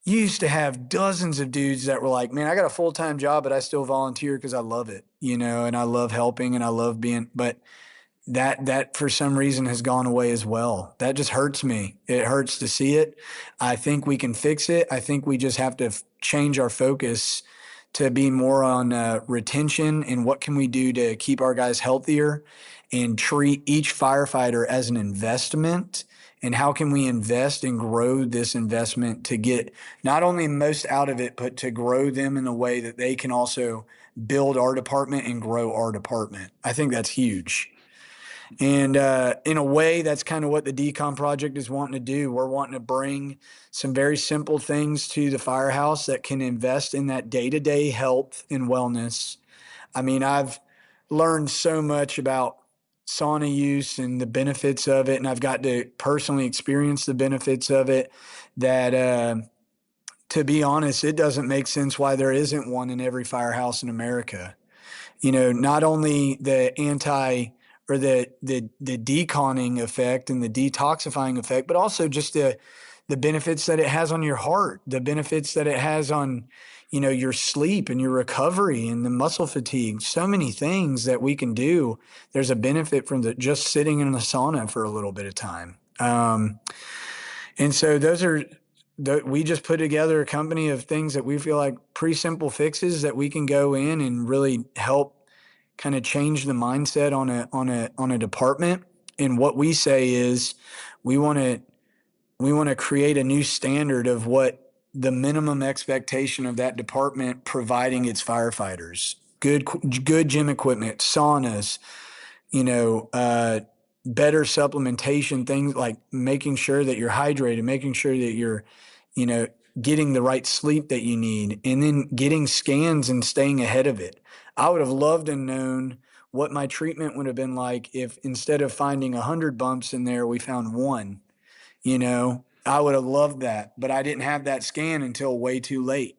S2: you used to have dozens of dudes that were like, man, I got a full-time job, but I still volunteer because I love it, and I love helping and I love being, but that for some reason has gone away as well. That just hurts me. It hurts to see it. I think we can fix it. I think we just have to change our focus to be more on retention and what can we do to keep our guys healthier, and treat each firefighter as an investment. And how can we invest and grow this investment to get not only most out of it, but to grow them in a way that they can also build our department and grow our department. I think that's huge. And in a way, that's kind of what the Decon Project is wanting to do. We're wanting to bring some very simple things to the firehouse that can invest in that day-to-day health and wellness. I mean, I've learned so much about sauna use and the benefits of it, and I've got to personally experience the benefits of it, that to be honest, it doesn't make sense why there isn't one in every firehouse in America. Not only the the deconning effect and the detoxifying effect, but also just the benefits that it has on your heart, the benefits that it has on, your sleep and your recovery and the muscle fatigue. So many things that we can do. There's a benefit from just sitting in the sauna for a little bit of time. And so we just put together a company of things that we feel like pretty simple fixes that we can go in and really help kind of change the mindset on a department. And what we say is we want to create a new standard of what the minimum expectation of that department providing its firefighters. Good gym equipment, saunas, better supplementation, things like making sure that you're hydrated, making sure that you're, you know, getting the right sleep that you need, and then getting scans and staying ahead of it. I would have loved and known what my treatment would have been like if instead of finding 100 bumps in there, we found one. I would have loved that, but I didn't have that scan until way too late.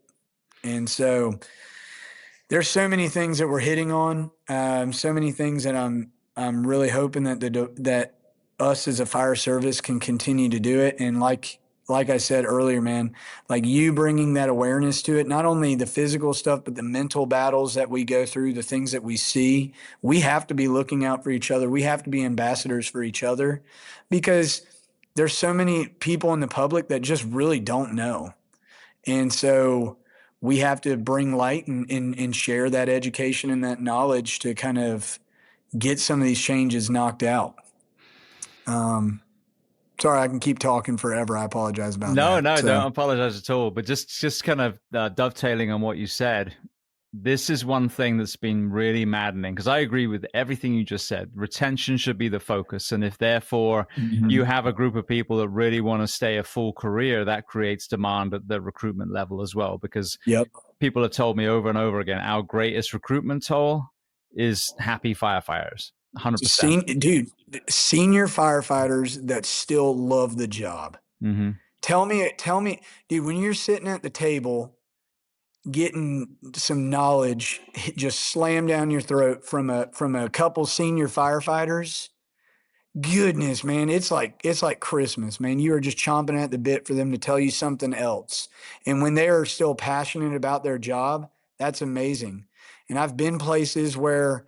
S2: And so there's so many things that we're hitting on, so many things that I'm really hoping that us as a fire service can continue to do it. And like I said earlier, man, like you bringing that awareness to it, not only the physical stuff, but the mental battles that we go through, the things that we see. We have to be looking out for each other. We have to be ambassadors for each other, because there's so many people in the public that just really don't know. And so we have to bring light and share that education and that knowledge to kind of get some of these changes knocked out. Sorry, I can keep talking forever. I apologize about that.
S1: No, don't apologize at all. But just kind of dovetailing on what you said, this is one thing that's been really maddening, because I agree with everything you just said. Retention should be the focus. And if therefore you have a group of people that really want to stay a full career, that creates demand at the recruitment level as well, because people have told me over and over again, our greatest recruitment tool is happy firefighters. 100%.
S2: Dude, senior firefighters that still love the job.
S1: Mm-hmm.
S2: Tell me, dude, when you're sitting at the table getting some knowledge just slammed down your throat from a couple senior firefighters, goodness, man, it's like Christmas, man. You are just chomping at the bit for them to tell you something else. And when they are still passionate about their job, that's amazing. And I've been places where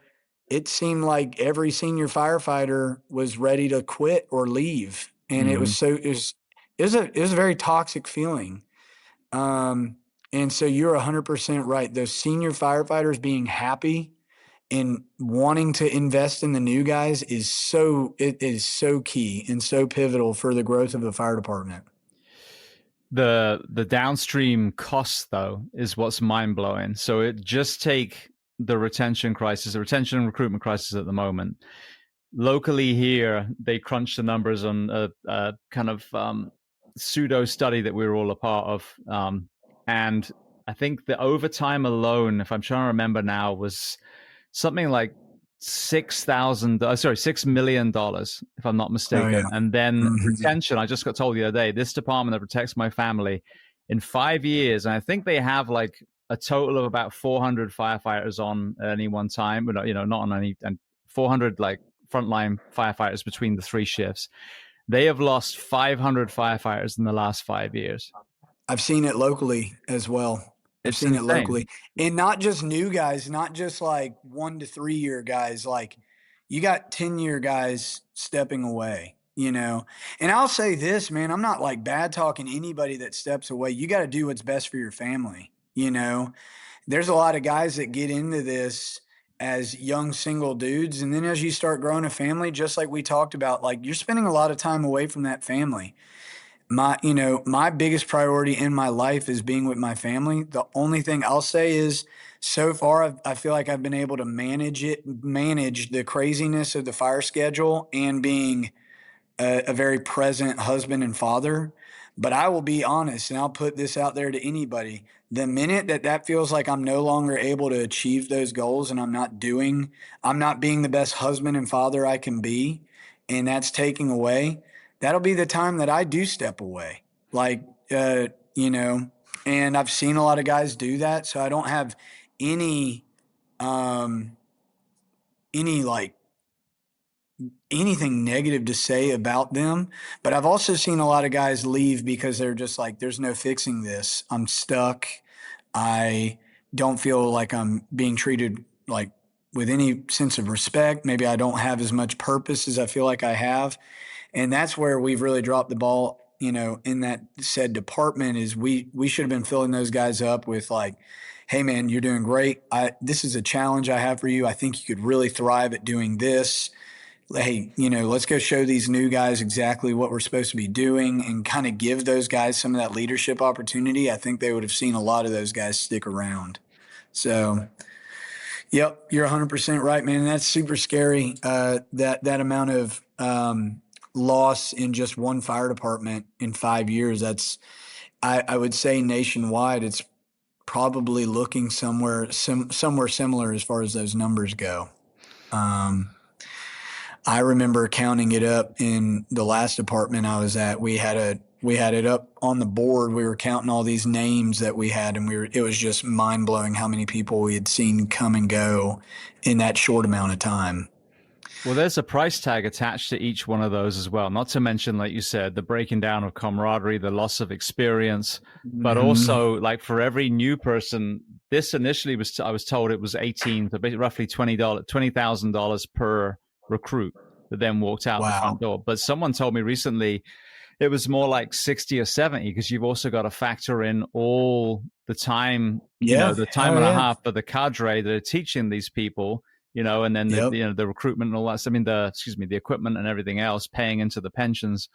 S2: it seemed like every senior firefighter was ready to quit or leave. And it was a very toxic feeling. And so you're 100% right. Those senior firefighters being happy and wanting to invest in the new guys is so key and so pivotal for the growth of the fire department.
S1: The downstream cost, though, is what's mind-blowing. So it just take the retention and recruitment crisis at the moment. Locally here, they crunched the numbers on a kind of pseudo study that we were all a part of. And I think the overtime alone, if I'm trying to remember now, was something like $6 million, if I'm not mistaken. Oh, yeah. And then retention, I just got told the other day, this department that protects my family, in 5 years, and I think they have like a total of about 400 firefighters on any one time, but not on any, and 400 like frontline firefighters between the three shifts. They have lost 500 firefighters in the last 5 years.
S2: I've seen it locally as well. I've seen it locally, and not just new guys, not just like 1 to 3 year guys. Like you got 10-year guys stepping away, And I'll say this, man, I'm not like bad talking anybody that steps away. You got to do what's best for your family. There's a lot of guys that get into this as young single dudes, and then as you start growing a family, just like we talked about, like you're spending a lot of time away from that family. My biggest priority in my life is being with my family. The only thing I'll say is so far, I feel like I've been able to manage the craziness of the fire schedule and being a very present husband and father. But I will be honest, and I'll put this out there to anybody. The minute that feels like I'm no longer able to achieve those goals and I'm not being the best husband and father I can be, and that's taking away, that'll be the time that I do step away. And I've seen a lot of guys do that. So I don't have any like anything negative to say about them. But I've also seen a lot of guys leave because they're just like, there's no fixing this. I'm stuck. I don't feel like I'm being treated like with any sense of respect. Maybe I don't have as much purpose as I feel like I have. And that's where we've really dropped the ball, in that said department. Is we should have been filling those guys up with like, hey man, you're doing great. This is a challenge I have for you. I think you could really thrive at doing this. Hey, let's go show these new guys exactly what we're supposed to be doing and kind of give those guys some of that leadership opportunity. I think they would have seen a lot of those guys stick around. So, yep, you're 100% right, man. That's super scary. That amount of loss in just one fire department in 5 years. I would say nationwide, it's probably looking somewhere similar as far as those numbers go. I remember counting it up in the last department I was at. We had it up on the board. We were counting all these names that we had, and it was just mind blowing how many people we had seen come and go in that short amount of time.
S1: Well, there's a price tag attached to each one of those as well. Not to mention, like you said, the breaking down of camaraderie, the loss of experience, but also like for every new person, this initially I was told it was 18, so roughly $20,000 per recruit that then walked out the front door. But someone told me recently it was more like 60 or 70 because you've also got to factor in all the time, the time and a half for the cadre that are teaching these people. And then the recruitment and all that. I mean, the equipment and everything else, paying into the pensions.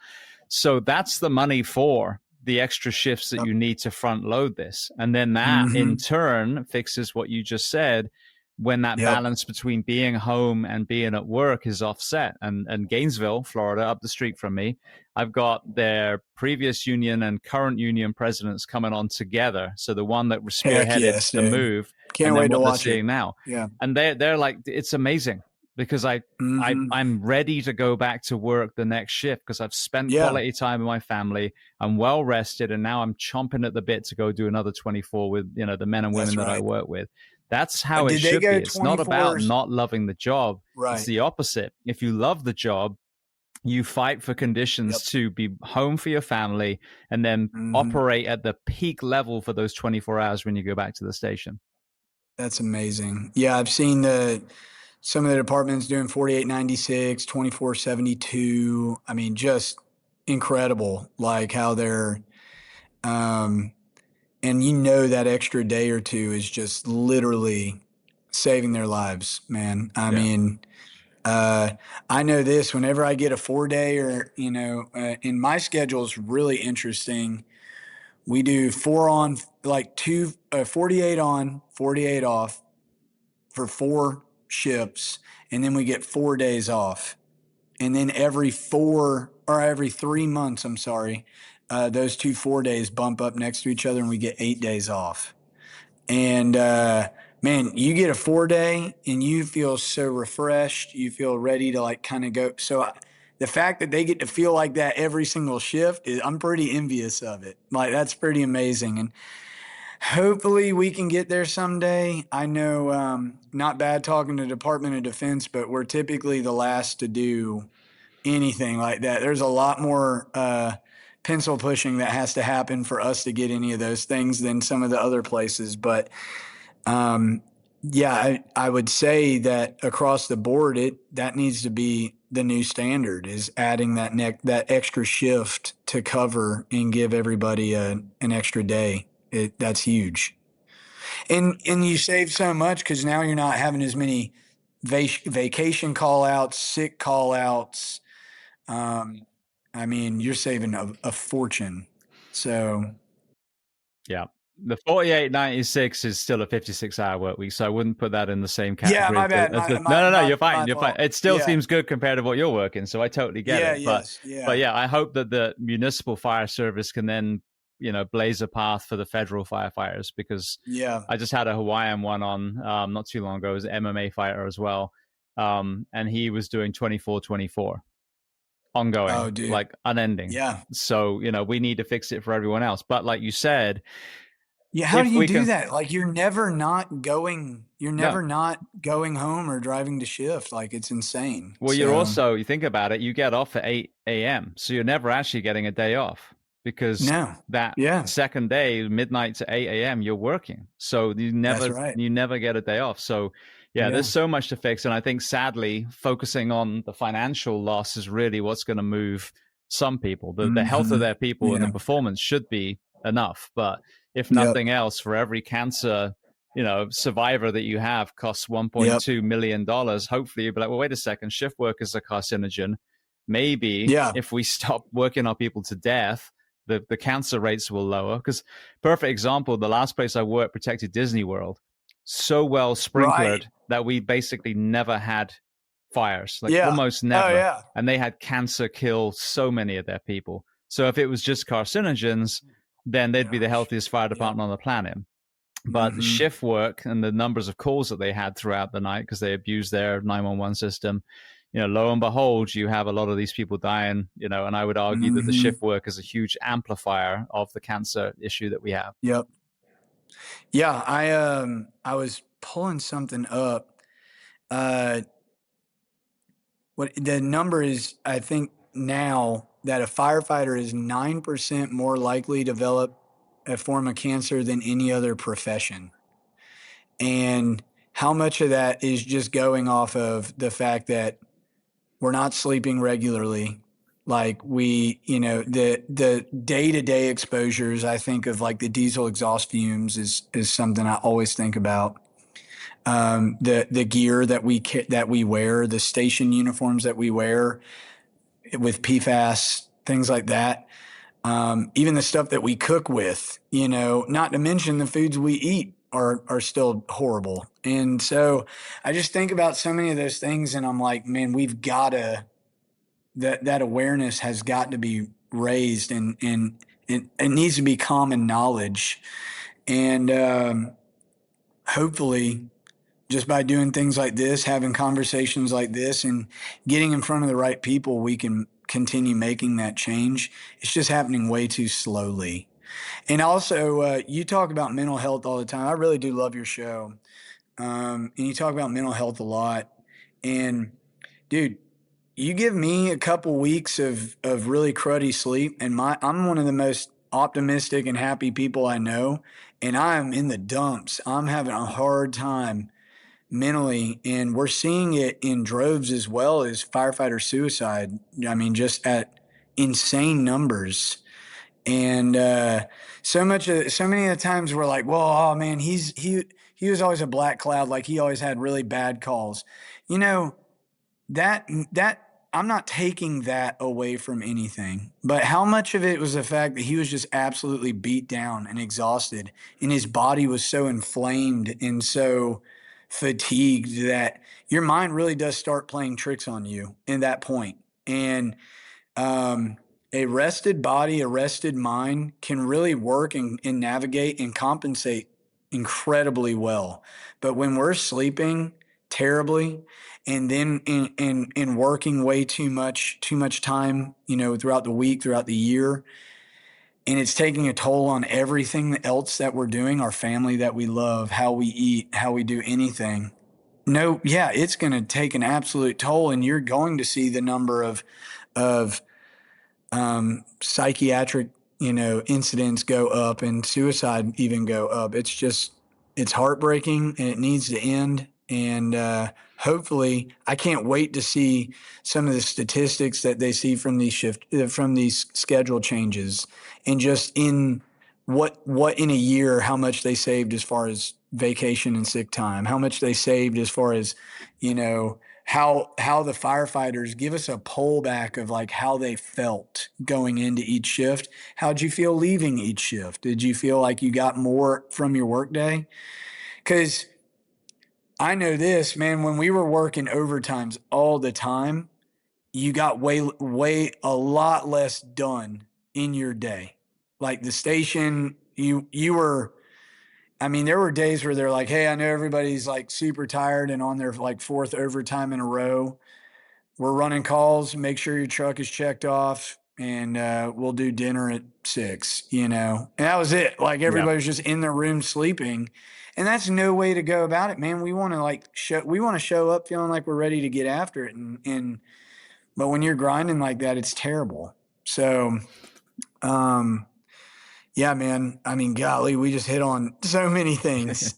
S1: So that's the money for the extra shifts that you need to front load this. And then that in turn fixes what you just said when that balance between being home and being at work is offset. And Gainesville, Florida, up the street from me, I've got their previous union and current union presidents coming on together. So the one that spearheaded the move,
S2: can't wait to watch
S1: it now.
S2: Yeah,
S1: and they're like, it's amazing because I'm ready to go back to work the next shift because I've spent quality time with my family. I'm well rested, and now I'm chomping at the bit to go do another 24 with the men and women that I work with. That's how it should be. It's not about not loving the job.
S2: Right.
S1: It's the opposite. If you love the job, you fight for conditions to be home for your family and then operate at the peak level for those 24 hours when you go back to the station.
S2: That's amazing. Yeah, I've seen some of the departments doing 4896, 2472. I mean, just incredible, like how they're and that extra day or two is just literally saving their lives, man. I mean, I know this whenever I get a 4-day or, in my schedule is really interesting. We do 4 on, like 48 on, 48 off for 4 shifts. And then we get 4 days off. And then every 3 months, I'm sorry, those 2 4-days bump up next to each other and we get 8 days off. And, man, you get a 4-day and you feel so refreshed. You feel ready to like kind of go. So the fact that they get to feel like that every single shift I'm pretty envious of it. Like, that's pretty amazing. And hopefully we can get there someday. I know, not bad talking to Department of Defense, but we're typically the last to do anything like that. There's a lot more, pencil pushing that has to happen for us to get any of those things than some of the other places. But, I would say that across the board, that needs to be the new standard, is adding that extra shift to cover and give everybody an extra day. That's huge. And you save so much because now you're not having as many vacation call outs, sick call outs. I mean, you're saving a fortune. So,
S1: yeah, the 4896 is still a 56-hour work week, so I wouldn't put that in the same category.
S2: Yeah, my bad.
S1: No, you're fine. You're fine. It still seems good compared to what you're working, so I totally get it. But yeah, I hope that the municipal fire service can then, blaze a path for the federal firefighters, because I just had a Hawaiian one on not too long ago. It was an MMA fighter as well, and he was doing 24/24. Ongoing, like unending.
S2: Yeah.
S1: So, we need to fix it for everyone else. But like you said,
S2: Yeah, how do
S1: if
S2: you
S1: we
S2: do
S1: can,
S2: that? Like you're
S1: no.
S2: never not going home or driving to shift. Like it's insane.
S1: Well,
S2: So
S1: you think about it, you get off at 8 a.m. So you're never actually getting a day off because
S2: no.
S1: that
S2: Yeah,
S1: second day, midnight to 8 a.m., you're working. So
S2: that's right.
S1: you never get a day off. So yeah, there's
S2: Yeah.
S1: so much to fix. And I think sadly, focusing on the financial loss is really what's going to move some people. The health of
S2: Hmm.
S1: their people and the
S2: Yeah.
S1: performance should be enough. But if
S2: Yep.
S1: nothing else, for every cancer survivor that you have costs
S2: Yep.
S1: $1.2 million. Hopefully you'll be like, well, wait a second, shift work is a carcinogen. Maybe
S2: Yeah.
S1: if we stop working our people to death, the cancer rates will lower. Because perfect example, the last place I worked protected Disney World, so well
S2: Right.
S1: sprinklered that we basically never had fires, like
S2: Yeah.
S1: almost
S2: Oh
S1: never.
S2: yeah.
S1: And they had cancer kill so many of their people. So if it was just carcinogens, then they'd be the
S2: Gosh.
S1: healthiest fire
S2: Yep.
S1: department on the planet. But the
S2: Hmm.
S1: shift work and the numbers of calls that they had throughout the night because they abused their 911 system, lo and behold, you have a lot of these people dying, and I would argue that the
S2: Hmm.
S1: shift work is a huge amplifier of the cancer issue that we have.
S2: Yep. Yeah. I was pulling something up. Uh what the number is, I think now that a firefighter is 9% more likely to develop a form of cancer than any other profession. And how much of that is just going off of the fact that we're not sleeping regularly. Like the day-to-day exposures, I think of like the diesel exhaust fumes is something I always think about. The gear that we wear, the station uniforms that we wear with PFAS, things like that. Even the stuff that we cook with, not to mention the foods we eat are still horrible. And so I just think about so many of those things, and I'm like, man, we've got to that awareness has got to be raised, and it needs to be common knowledge. And hopefully, just by doing things like this, having conversations like this, and getting in front of the right people, we can continue making that change. It's just happening way too slowly. And also, you talk about mental health all the time. I really do love your show. And you talk about mental health a lot. And dude, you give me a couple weeks of really cruddy sleep, and I'm one of the most optimistic and happy people I know, and I'm in the dumps. I'm having a hard time mentally, and we're seeing it in droves as well as firefighter suicide. I mean, just at insane numbers. And so many of the times we're like, well, oh man, he was always a black cloud. Like he always had really bad calls. You know, that I'm not taking that away from anything, but how much of it was the fact that he was just absolutely beat down and exhausted, and his body was so inflamed and so fatigued that your mind really does start playing tricks on you in that point. And a rested body, a rested mind can really work and navigate and compensate incredibly well. But when we're sleeping terribly, and then in working way too much time, throughout the week, throughout the year, and it's taking a toll on everything else that we're doing, our family that we love, how we eat, how we do anything. No, yeah, it's going to take an absolute toll, and you're going to see the number of psychiatric, incidents go up, and suicide even go up. It's heartbreaking, and it needs to end. And hopefully, I can't wait to see some of the statistics that they see from from these schedule changes, and just in what in a year, how much they saved as far as vacation and sick time, how much they saved as far as, you know, how the firefighters give us a poll back of like how they felt going into each shift. How'd you feel leaving each shift? Did you feel like you got more from your workday? Because I know this, man, when we were working overtimes all the time, you got way a lot less done in your day. Like the station, you were, I mean, there were days where they're like, hey, I know everybody's like super tired and on their like fourth overtime in a row. We're running calls. Make sure your truck is checked off. and we'll do dinner at 6, and that was it. Like
S1: Yeah.
S2: everybody was just in their room sleeping, and that's no way to go about it, man. We want to show up feeling like we're ready to get after it, and but when you're grinding like that, it's terrible. So, yeah, man. I mean, golly, we just hit on so many things.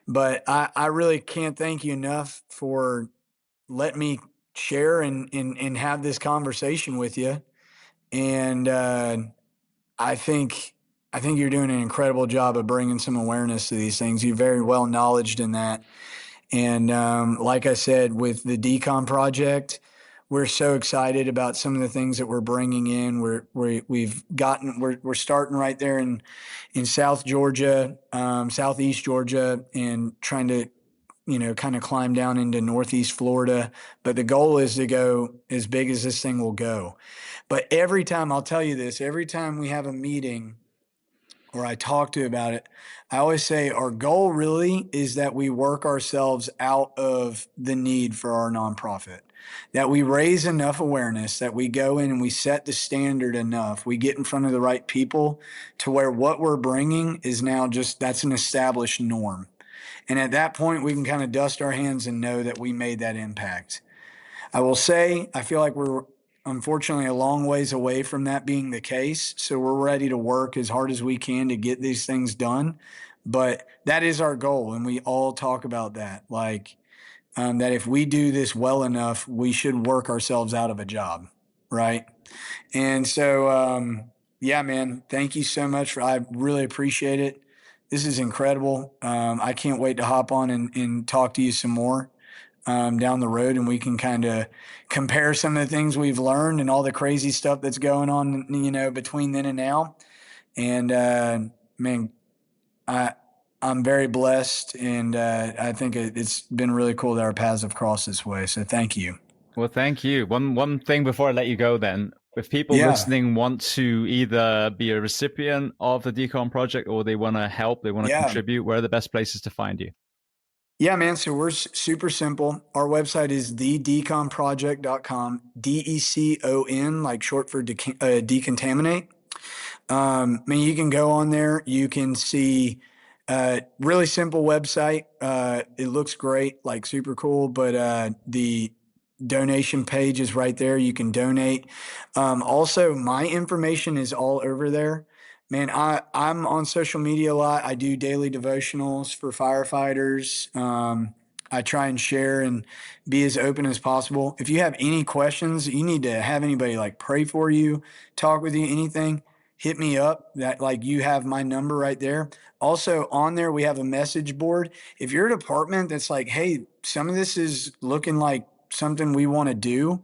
S2: But I really can't thank you enough for letting me share and have this conversation with you. And I think I think you're doing an incredible job of bringing some awareness to these things. You're very well knowledged in that. And like I said, with the Decon Project, we're so excited about some of the things that we're bringing in. We're starting right there in South Georgia, Southeast Georgia, and trying to kind of climb down into Northeast Florida. But the goal is to go as big as this thing will go. But every time, I'll tell you this, every time we have a meeting or I talk to about it, I always say our goal really is that we work ourselves out of the need for our nonprofit, that we raise enough awareness, that we go in and we set the standard enough, we get in front of the right people to where what we're bringing is now just that's an established norm. And at that point, we can kind of dust our hands and know that we made that impact. I will say, I feel like we're unfortunately a long ways away from that being the case. So we're ready to work as hard as we can to get these things done. But that is our goal. And we all talk about that. Like, that if we do this well enough, we should work ourselves out of a job. Right. And so, yeah, man, thank you so much. I really appreciate it. This is incredible. I can't wait to hop on and talk to you some more down the road, and we can kind of compare some of the things we've learned and all the crazy stuff that's going on, between then and now. And man, I'm very blessed, and I think it's been really cool that our paths have crossed this way. So thank you.
S1: Well, thank you. One thing before I let you go, then, if people
S2: Yeah,
S1: listening want to either be a recipient of the Decon Project or they want to help, they want to
S2: yeah.
S1: contribute, where are the best places to find you?
S2: Yeah, man. So we're super simple. Our website is thedeconproject.com, DECON, like short for decontaminate. I mean, you can go on there. You can see really simple website. It looks great, like super cool, but the donation page is right there. You can donate. Also, my information is all over there. Man, I'm on social media a lot. I do daily devotionals for firefighters. I try and share and be as open as possible. If you have any questions, you need to have anybody like pray for you, talk with you, anything, hit me up. That like you have my number right there. Also on there, we have a message board. If you're a department that's like, hey, some of this is looking like something we want to do.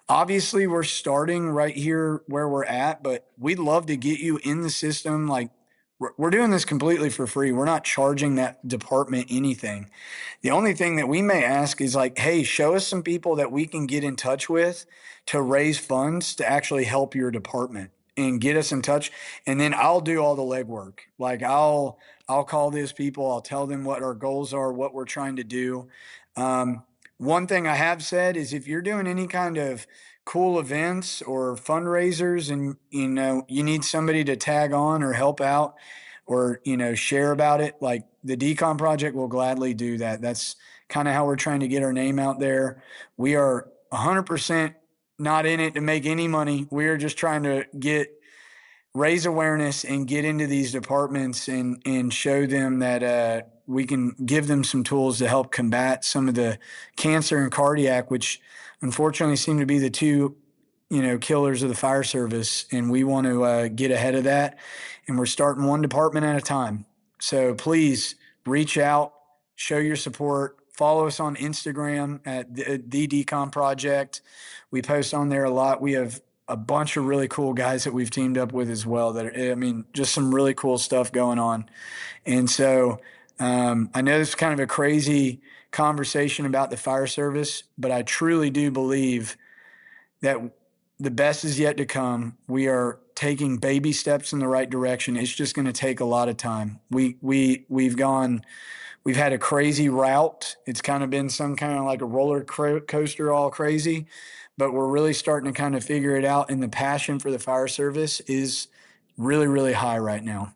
S2: Obviously, we're starting right here where we're at, but we'd love to get you in the system. Like, we're doing this completely for free. We're not charging that department anything. The only thing that we may ask is like, hey, show us some people that we can get in touch with to raise funds to actually help your department and get us in touch. And then I'll do all the legwork. Like I'll call these people. I'll tell them what our goals are, what we're trying to do. One thing I have said is if you're doing any kind of cool events or fundraisers and you need somebody to tag on or help out or share about it, like the Decon Project will gladly do that. That's kind of how we're trying to get our name out there. We are 100% not in it to make any money. We are just trying to raise awareness and get into these departments and show them that we can give them some tools to help combat some of the cancer and cardiac, which unfortunately seem to be the two killers of the fire service. And we want to get ahead of that. And we're starting one department at a time. So please reach out, show your support, follow us on Instagram at the Decon Project. We post on there a lot. We have a bunch of really cool guys that we've teamed up with as well that are, I mean, just some really cool stuff going on. And so I know this is kind of a crazy conversation about the fire service, but I truly do believe that the best is yet to come. We are taking baby steps in the right direction. It's just going to take a lot of time. We've had a crazy route. It's kind of been some kind of like a roller coaster, all crazy. but we're really starting to kind of figure it out. And the passion for the fire service is really, really high right now.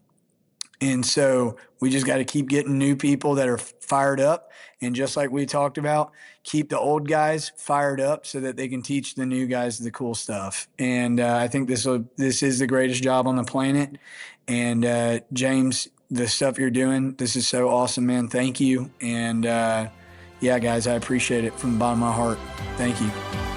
S2: And so we just got to keep getting new people that are fired up. And just like we talked about, keep the old guys fired up so that they can teach the new guys the cool stuff. And I think this is the greatest job on the planet. And James, the stuff you're doing, this is so awesome, man. Thank you. And yeah, guys, I appreciate it from the bottom of my heart. Thank you.